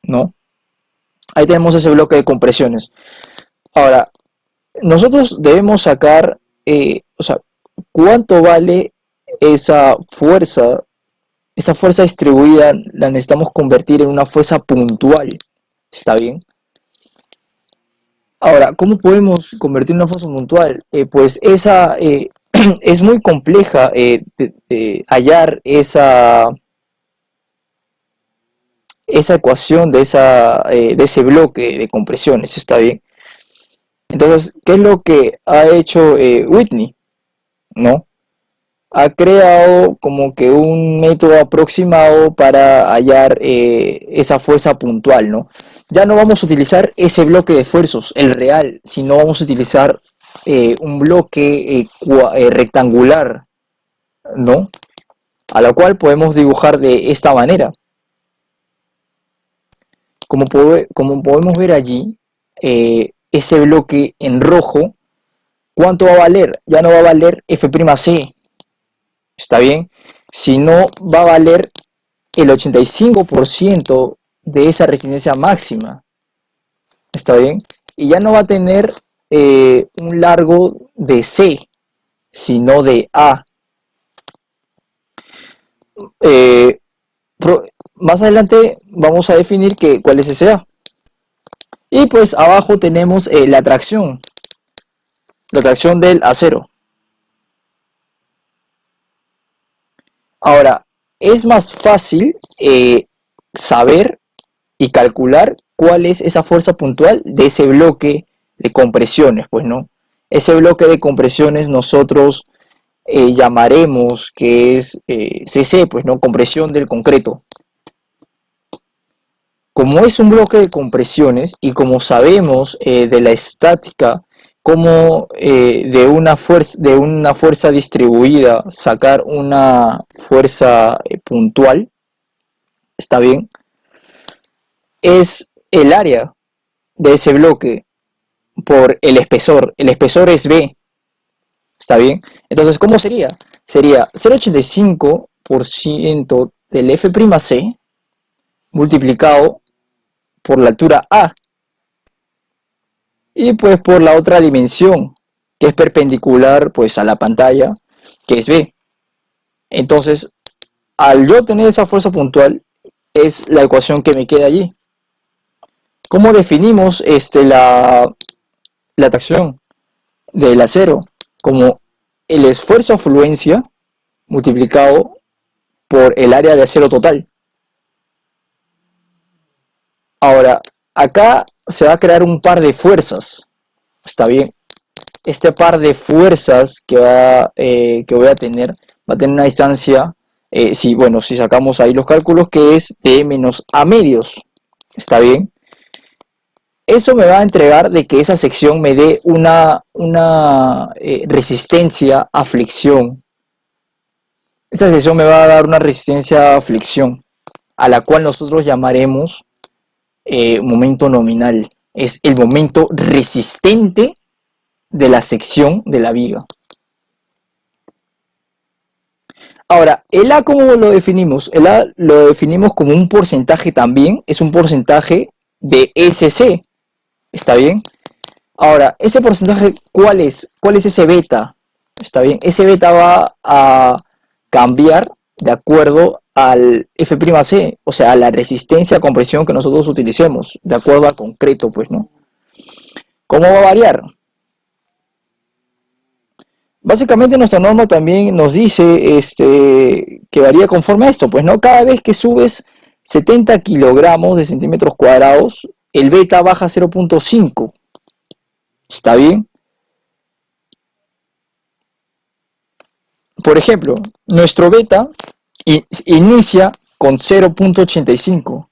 ¿no? Ahí tenemos ese bloque de compresiones. Ahora, nosotros debemos sacar, o sea, cuánto vale esa fuerza distribuida, la necesitamos convertir en una fuerza puntual, ¿está bien? Ahora, ¿cómo podemos convertir una fuerza puntual? Pues esa es muy compleja hallar esa ecuación de ese bloque de compresiones, ¿está bien? Entonces, ¿qué es lo que ha hecho Whitney? ¿No? Ha creado como que un método aproximado para hallar esa fuerza puntual, ¿no? Ya no vamos a utilizar ese bloque de esfuerzos, el real, sino vamos a utilizar un bloque rectangular, ¿no? A la cual podemos dibujar de esta manera. Como podemos ver allí, ese bloque en rojo, ¿cuánto va a valer? Ya no va a valer F'C, ¿está bien? Sino va a valer el 85% de esa resistencia máxima, ¿está bien? Y ya no va a tener un largo de C, sino de A. Eh, Más adelante vamos a definir cuál es ese A. Y pues abajo tenemos la tracción del acero. Ahora, es más fácil saber y calcular cuál es esa fuerza puntual de ese bloque de compresiones, pues, ¿no? Ese bloque de compresiones nosotros llamaremos que es CC, pues, ¿no? Compresión del concreto. Como es un bloque de compresiones y como sabemos de la estática, como de una fuerza distribuida sacar una fuerza puntual, ¿está bien? Es el área de ese bloque por el espesor. El espesor es B, ¿está bien? Entonces, ¿cómo sería? Sería 0,85% del F'C multiplicado por la altura A y pues por la otra dimensión, que es perpendicular pues a la pantalla, que es B. Entonces, al yo tener esa fuerza puntual, es la ecuación que me queda allí. ¿Cómo definimos la tracción del acero? Como el esfuerzo a afluencia multiplicado por el área de acero total. Ahora, acá se va a crear un par de fuerzas. Está bien. Este par de fuerzas que voy a tener va a tener una distancia, si sacamos ahí los cálculos, que es de menos a medios. Está bien. Eso me va a entregar de que esa sección me dé una resistencia a fricción. Esa sección me va a dar una resistencia a fricción, a la cual nosotros llamaremos momento nominal. Es el momento resistente de la sección de la viga. Ahora, el A, ¿cómo lo definimos? El A lo definimos como un porcentaje también, es un porcentaje de SC. ¿Está bien? Ahora, ese porcentaje, ¿cuál es? ¿Cuál es ese beta? ¿Está bien? Ese beta va a cambiar de acuerdo al F'C, o sea, a la resistencia a compresión que nosotros utilicemos, de acuerdo al concreto, pues, ¿no? ¿Cómo va a variar? Básicamente nuestra norma también nos dice que varía conforme a esto, pues, ¿no? Cada vez que subes 70 kilogramos de centímetros cuadrados, el beta baja 0.5. ¿Está bien? Por ejemplo, nuestro beta inicia con 0.85.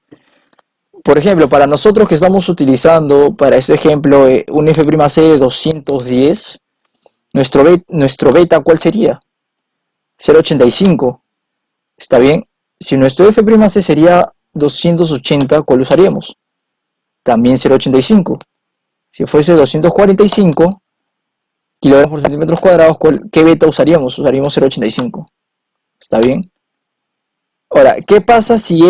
Por ejemplo, para nosotros que estamos utilizando para este ejemplo un F'C de 210, nuestro beta, ¿cuál sería? 0.85. ¿Está bien? Si nuestro F'C sería 280, ¿cuál usaríamos? También 0.85. Si fuese 245 kilogramos por centímetros cuadrados, ¿qué beta usaríamos? Usaríamos 0.85. ¿Está bien? Ahora, ¿qué pasa si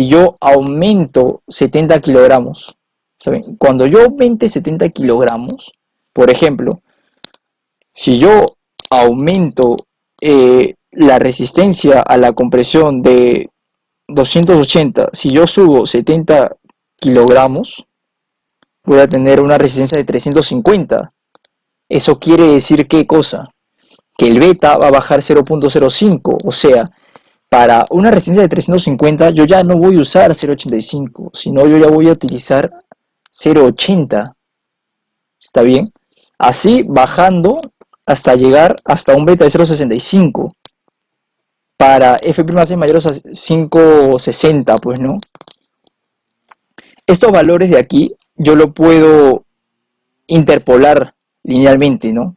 yo aumento 70 kilogramos? ¿Saben? Cuando yo aumente 70 kilogramos, por ejemplo, si yo aumento la resistencia a la compresión de 280, si yo subo 70 kilogramos, voy a tener una resistencia de 350. Eso quiere decir ¿qué cosa? Que el beta va a bajar 0.05, o sea, para una resistencia de 350 yo ya no voy a usar 0.85, sino yo ya voy a utilizar 0.80. ¿Está bien? Así bajando hasta llegar hasta un beta de 0.65. Para F'C mayores a 5.60, pues, ¿no? Estos valores de aquí yo lo puedo interpolar linealmente, ¿no?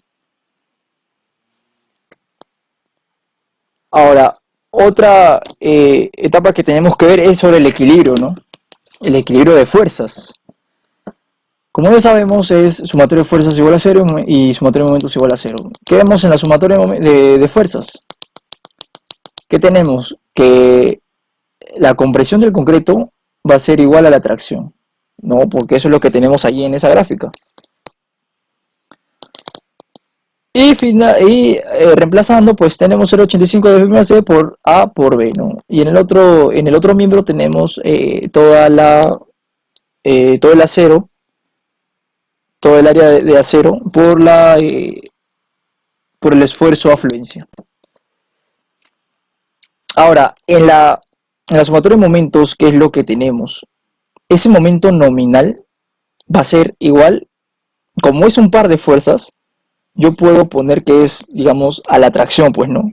Ahora, otra etapa que tenemos que ver es sobre el equilibrio, ¿no? El equilibrio de fuerzas. Como ya sabemos, es sumatorio de fuerzas igual a 0 y sumatorio de momentos igual a 0. ¿Qué vemos en la sumatoria de fuerzas? ¿Qué tenemos? Que la compresión del concreto va a ser igual a la tracción, ¿no? Porque eso es lo que tenemos allí en esa gráfica. Y reemplazando, pues tenemos 0.85 de F'C por A por B, ¿no? Y en el otro miembro tenemos todo el acero, todo el área de acero por el esfuerzo a afluencia. Ahora, en la sumatoria de momentos, ¿qué es lo que tenemos? Ese momento nominal va a ser igual, como es un par de fuerzas, yo puedo poner que es, digamos, a la atracción, pues, ¿no?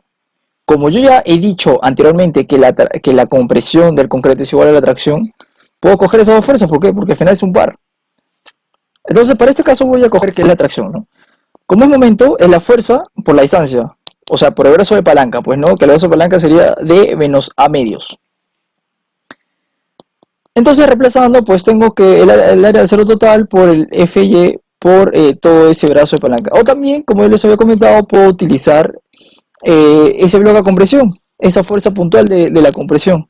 Como yo ya he dicho anteriormente que la compresión del concreto es igual a la atracción, puedo coger esas dos fuerzas, ¿por qué? Porque al final es un par. Entonces, para este caso voy a coger que es la atracción, ¿no? Como es momento, es la fuerza por la distancia, o sea, por el brazo de palanca, pues, ¿no? Que el brazo de palanca sería de menos a medios. Entonces, reemplazando, pues tengo que el área de acero total por el Fy por todo ese brazo de palanca. O también, como yo les había comentado, puedo utilizar ese bloque de compresión, esa fuerza puntual de la compresión.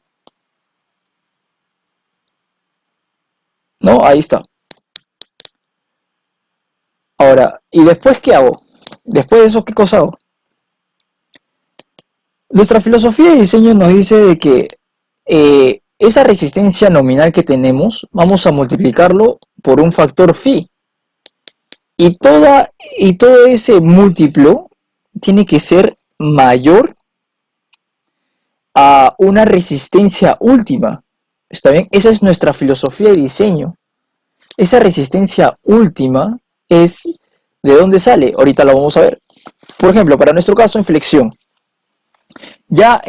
¿No? Ahí está. Ahora, ¿y después qué hago? Después de eso, ¿qué cosa hago? Nuestra filosofía de diseño nos dice de que esa resistencia nominal que tenemos, vamos a multiplicarlo por un factor phi. Y, y todo ese múltiplo tiene que ser mayor a una resistencia última. ¿Está bien? Esa es nuestra filosofía de diseño. Esa resistencia última es de dónde sale. Ahorita lo vamos a ver. Por ejemplo, para nuestro caso en flexión, ya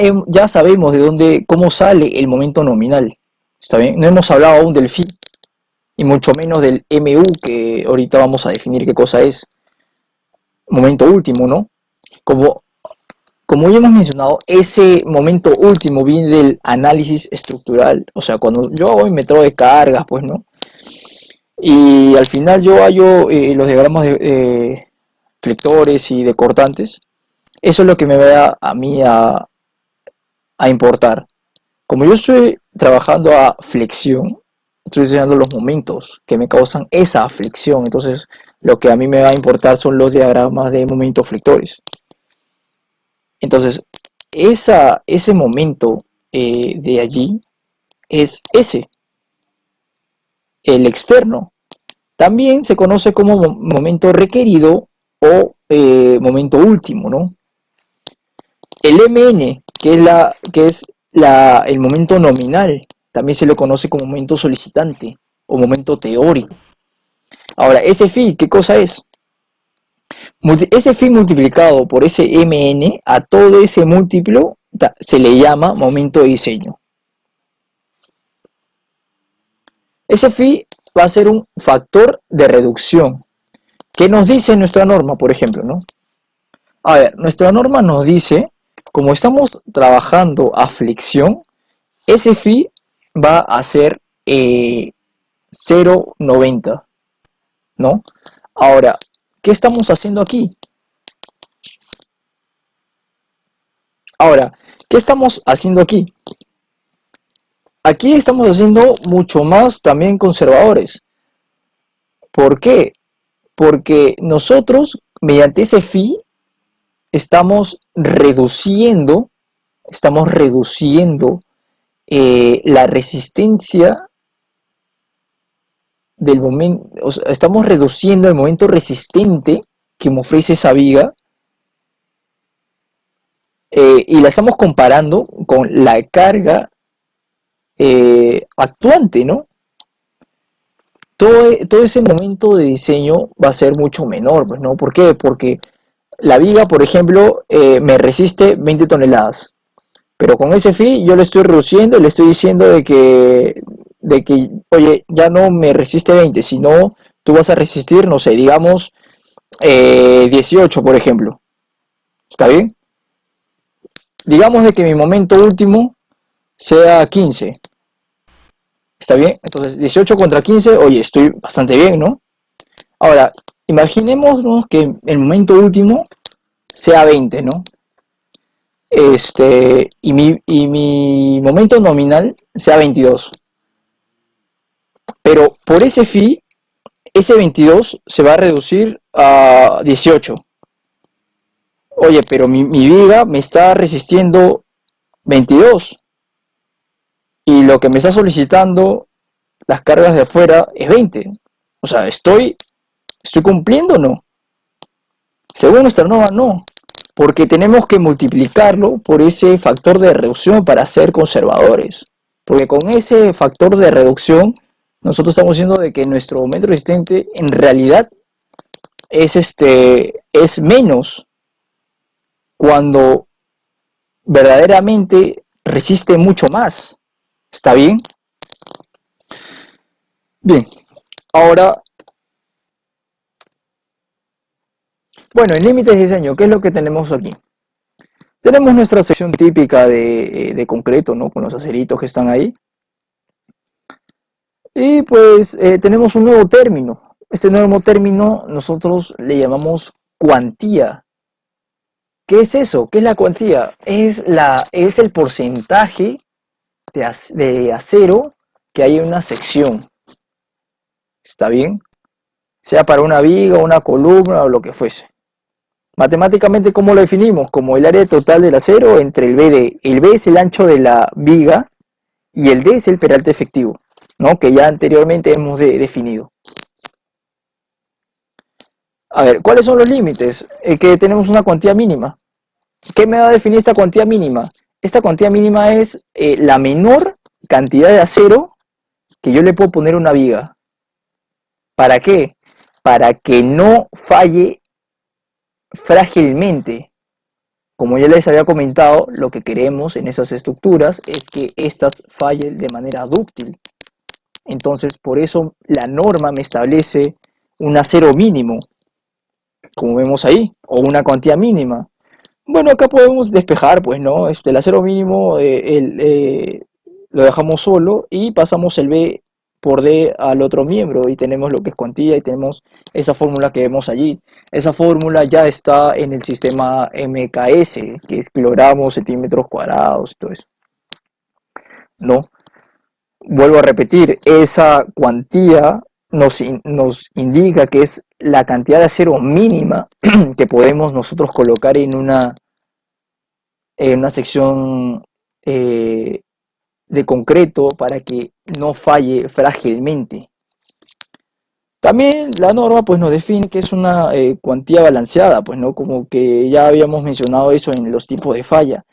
sabemos de dónde, cómo sale el momento nominal. ¿Está bien? No hemos hablado aún del phi y mucho menos del MU, que ahorita vamos a definir qué cosa es. Momento último, ¿no? Como, como ya hemos mencionado, ese momento último viene del análisis estructural. O sea, cuando yo hago mi método de cargas, pues, ¿no? Y al final yo hallo los diagramas de flectores y de cortantes. Eso es lo que me va a mí a importar. Como yo estoy trabajando a flexión, estoy estudiando los momentos que me causan esa flexión. Entonces, lo que a mí me va a importar son los diagramas de momentos flectores. Entonces, ese momento de allí es ese, el externo. También se conoce como momento requerido o momento último, ¿no? El MN, que es el momento nominal, también se lo conoce como momento solicitante o momento teórico. Ahora, ese phi, ¿qué cosa es? Ese phi multiplicado por ese MN, a todo ese múltiplo se le llama momento de diseño. Ese phi va a ser un factor de reducción. ¿Qué nos dice nuestra norma, por ejemplo, no? A ver, nuestra norma nos dice, como estamos trabajando a flexión, ese phi va a ser 0,90, ¿no? Ahora, ¿qué estamos haciendo aquí? Ahora, ¿qué estamos haciendo aquí? Aquí estamos haciendo mucho más también conservadores. ¿Por qué? Porque nosotros, mediante ese phi, estamos reduciendo la resistencia del momento, o sea, estamos reduciendo el momento resistente que me ofrece esa viga y la estamos comparando con la carga actuante, ¿no? Todo ese momento de diseño va a ser mucho menor, pues, ¿no? ¿Por qué? Porque la viga, por ejemplo, me resiste 20 toneladas. Pero con ese phi yo le estoy reduciendo, le estoy diciendo de que, oye, ya no me resiste 20, sino tú vas a resistir, no sé, digamos 18, por ejemplo. ¿Está bien? Digamos de que mi momento último sea 15. ¿Está bien? Entonces 18 contra 15, oye, estoy bastante bien, ¿no? Ahora, imaginémonos que el momento último sea 20, ¿no? Y mi momento nominal sea 22. Pero por ese phi, ese 22 se va a reducir a 18. Oye, pero mi viga me está resistiendo 22. Y lo que me está solicitando las cargas de afuera es 20. O sea, ¿estoy cumpliendo o no? Según nuestra norma, no. Porque tenemos que multiplicarlo por ese factor de reducción para ser conservadores. Porque con ese factor de reducción, nosotros estamos diciendo de que nuestro momento resistente en realidad es menos cuando verdaderamente resiste mucho más. ¿Está bien? Bien. Ahora, bueno, en límites de diseño, ¿qué es lo que tenemos aquí? Tenemos nuestra sección típica de concreto, ¿no? Con los aceritos que están ahí. Y pues tenemos un nuevo término. Este nuevo término nosotros le llamamos cuantía. ¿Qué es eso? ¿Qué es la cuantía? Es el porcentaje de acero que hay en una sección. ¿Está bien? sea para una viga, una columna o lo que fuese. Matemáticamente, ¿cómo lo definimos? Como el área total del acero entre el BD. El B es el ancho de la viga y el D es el peralte efectivo, ¿no? Que ya anteriormente hemos definido. A ver, ¿cuáles son los límites? Que tenemos una cuantía mínima. ¿Qué me va a definir esta cuantía mínima? Esta cuantía mínima es la menor cantidad de acero que yo le puedo poner a una viga. ¿Para qué? Para que no falle frágilmente. Como ya les había comentado, lo que queremos en esas estructuras es que éstas fallen de manera dúctil. Entonces, por eso la norma me establece un acero mínimo, como vemos ahí, o una cuantía mínima. Bueno, acá podemos despejar, pues, ¿no? El acero mínimo lo dejamos solo y pasamos el B por D al otro miembro y tenemos lo que es cuantía y tenemos esa fórmula que vemos allí. Esa fórmula ya está en el sistema MKS, que es kilogramos, centímetros cuadrados y todo eso. ¿No? Vuelvo a repetir, esa cuantía nos indica que es la cantidad de acero mínima que podemos nosotros colocar en una sección de concreto para que no falle frágilmente. También la norma pues nos define que es una cuantía balanceada, pues no, como que ya habíamos mencionado eso en los tipos de falla.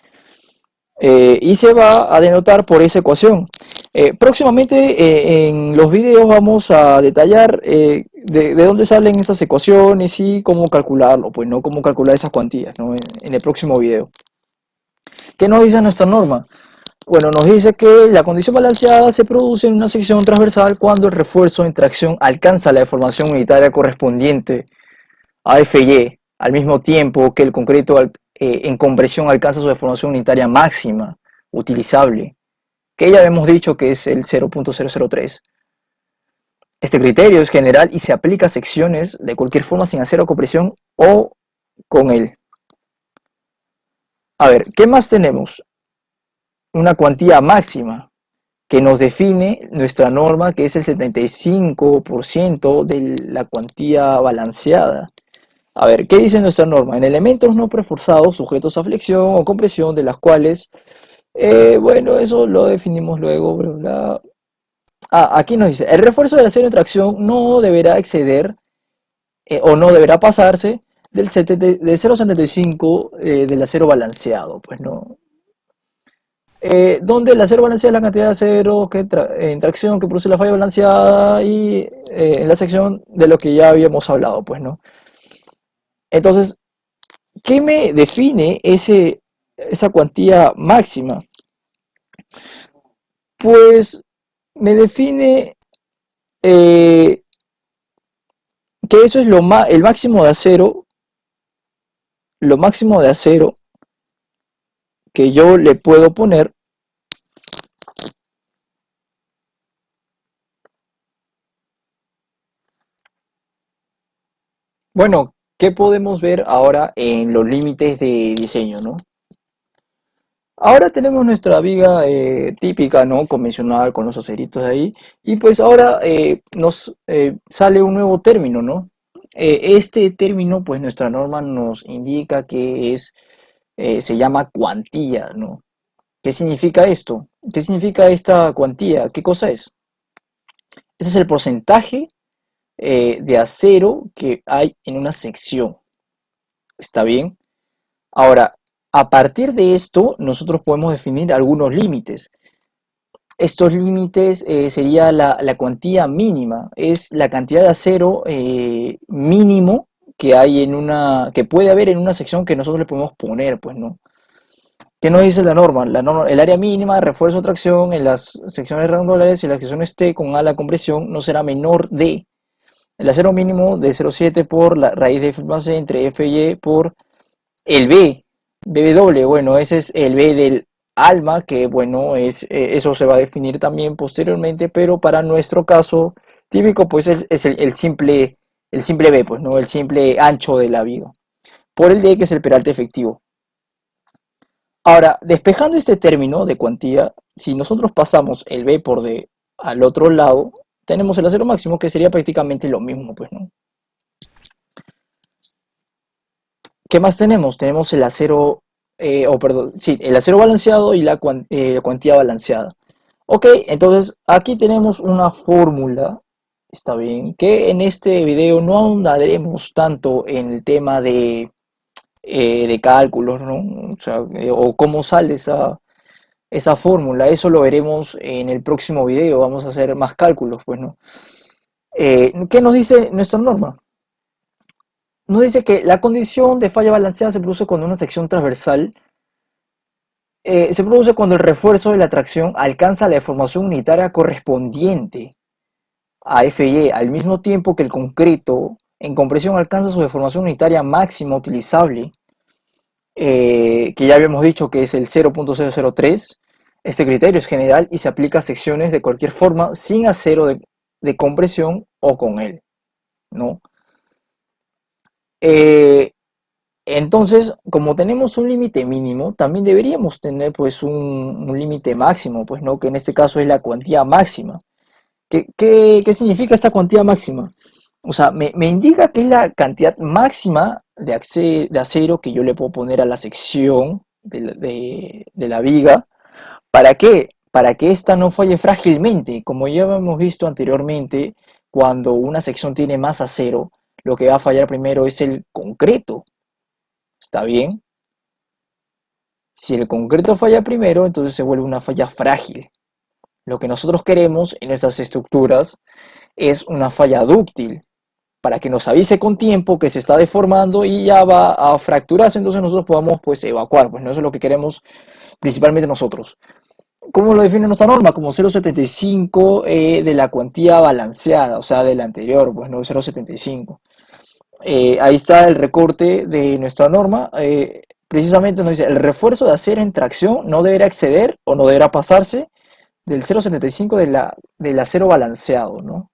Y se va a denotar por esa ecuación. Próximamente en los videos vamos a detallar de dónde salen esas ecuaciones y cómo calcularlo, pues no, cómo calcular esas cuantías, ¿no? En el próximo video. ¿Qué nos dice nuestra norma? Bueno, nos dice que la condición balanceada se produce en una sección transversal cuando el refuerzo en tracción alcanza la deformación unitaria correspondiente a FY, al mismo tiempo que el concreto en compresión alcanza su deformación unitaria máxima utilizable, que ya hemos dicho que es el 0.003. Este criterio es general y se aplica a secciones de cualquier forma sin acero, compresión o con él. A ver, ¿qué más tenemos? Una cuantía máxima que nos define nuestra norma, que es el 75% de la cuantía balanceada. A ver, ¿qué dice nuestra norma? En elementos no preforzados sujetos a flexión o compresión, de las cuales, bueno, eso lo definimos luego, bla, bla. Aquí nos dice, el refuerzo del acero en tracción no deberá exceder o no deberá pasarse del 0,75 del acero balanceado, pues no. Donde el acero balanceado es la cantidad de acero en tracción que produce la falla balanceada y en la sección de lo que ya habíamos hablado, pues no. Entonces, ¿qué me define esa cuantía máxima? Pues me define que eso es el máximo de acero, lo máximo de acero que yo le puedo poner bueno, ¿qué podemos ver ahora en los límites de diseño, no? Ahora tenemos nuestra viga típica, ¿no? Convencional, con los aceritos ahí. Y pues ahora nos sale un nuevo término, ¿no? Este término, pues nuestra norma nos indica que se llama cuantía, ¿no? ¿Qué significa esto? ¿Qué significa esta cuantía? ¿Qué cosa es? Ese es el porcentaje de acero que hay en una sección. ¿Está bien? Ahora, a partir de esto, nosotros podemos definir algunos límites. Estos límites sería la cuantía mínima, es la cantidad de acero mínimo que hay que puede haber en una sección que nosotros le podemos poner, pues no. ¿Qué nos dice la norma? El área mínima de refuerzo o tracción en las secciones rectangulares y las secciones T con ala compresión no será menor de el acero mínimo de 0,7 por la raíz de F más C entre F y E por el B, BW, bueno, ese es el B del alma, que bueno, eso se va a definir también posteriormente, pero para nuestro caso típico, pues es el simple B, pues, ¿no? El simple ancho de la viga, por el D, que es el peralte efectivo. Ahora, despejando este término de cuantía, si nosotros pasamos el B por D al otro lado, tenemos el acero máximo, que sería prácticamente lo mismo, pues, ¿no? ¿Qué más tenemos? Tenemos el acero, o perdón, sí, el acero balanceado y la cuantía balanceada. Ok, entonces aquí tenemos una fórmula, está bien, que en este video no ahondaremos tanto en el tema de cálculos, ¿no? O sea, o cómo sale esa fórmula, eso lo veremos en el próximo video, vamos a hacer más cálculos, pues, ¿no? ¿Qué nos dice nuestra norma? Nos dice que la condición de falla balanceada se produce cuando una sección transversal se produce cuando el refuerzo de la tracción alcanza la deformación unitaria correspondiente a FY al mismo tiempo que el concreto en compresión alcanza su deformación unitaria máxima utilizable, que ya habíamos dicho que es el 0.003. Este criterio es general y se aplica a secciones de cualquier forma sin acero de compresión o con él, ¿no? Eh, Entonces, como tenemos un límite mínimo, también deberíamos tener pues un límite máximo, pues no, que en este caso es la cuantía máxima. ¿Qué significa esta cuantía máxima? O sea, me indica que es la cantidad máxima de acero que yo le puedo poner a la sección de la viga. ¿Para qué? Para que ésta no falle frágilmente. Como ya hemos visto anteriormente, cuando una sección tiene más acero, lo que va a fallar primero es el concreto. ¿Está bien? Si el concreto falla primero, entonces se vuelve una falla frágil. Lo que nosotros queremos en nuestras estructuras es una falla dúctil, para que nos avise con tiempo que se está deformando y ya va a fracturarse, entonces nosotros podamos pues evacuar, pues no, eso es lo que queremos principalmente nosotros. ¿Cómo lo define nuestra norma? Como 0,75 de la cuantía balanceada, o sea, del anterior, pues no 0,75. Ahí está el recorte de nuestra norma. Precisamente nos dice, el refuerzo de acero en tracción no deberá exceder o no deberá pasarse del 0,75 del acero balanceado, ¿no?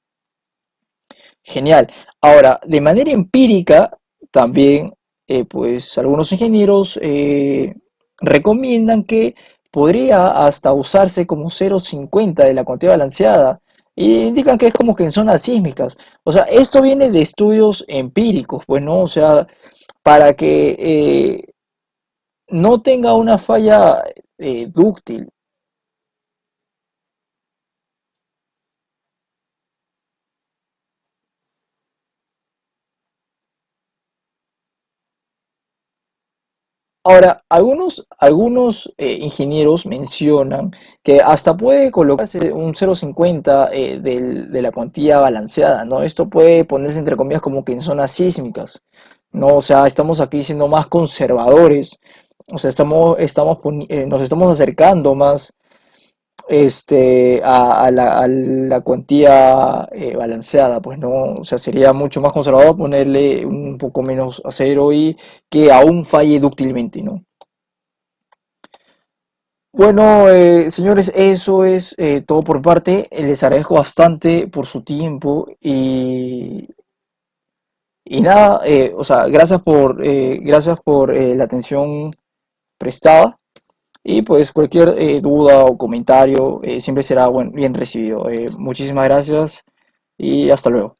Genial. Ahora, de manera empírica, también, pues algunos ingenieros recomiendan que podría hasta usarse como 0,50 de la cuantía balanceada y indican que es como que en zonas sísmicas. O sea, esto viene de estudios empíricos, pues, ¿no? O sea, para que no tenga una falla dúctil. Ahora, algunos ingenieros mencionan que hasta puede colocarse un 0,50 de la cuantía balanceada, ¿no? Esto puede ponerse entre comillas como que en zonas sísmicas, ¿no? O sea, estamos aquí siendo más conservadores, o sea, nos estamos acercando más a la cuantía balanceada, pues no, o sea, sería mucho más conservador ponerle un poco menos acero y que aún falle dúctilmente, ¿no? Bueno, señores, eso es todo por parte. Les agradezco bastante por su tiempo y nada, o sea, gracias por la atención prestada. Y pues cualquier duda o comentario siempre será bien recibido. Muchísimas gracias y hasta luego.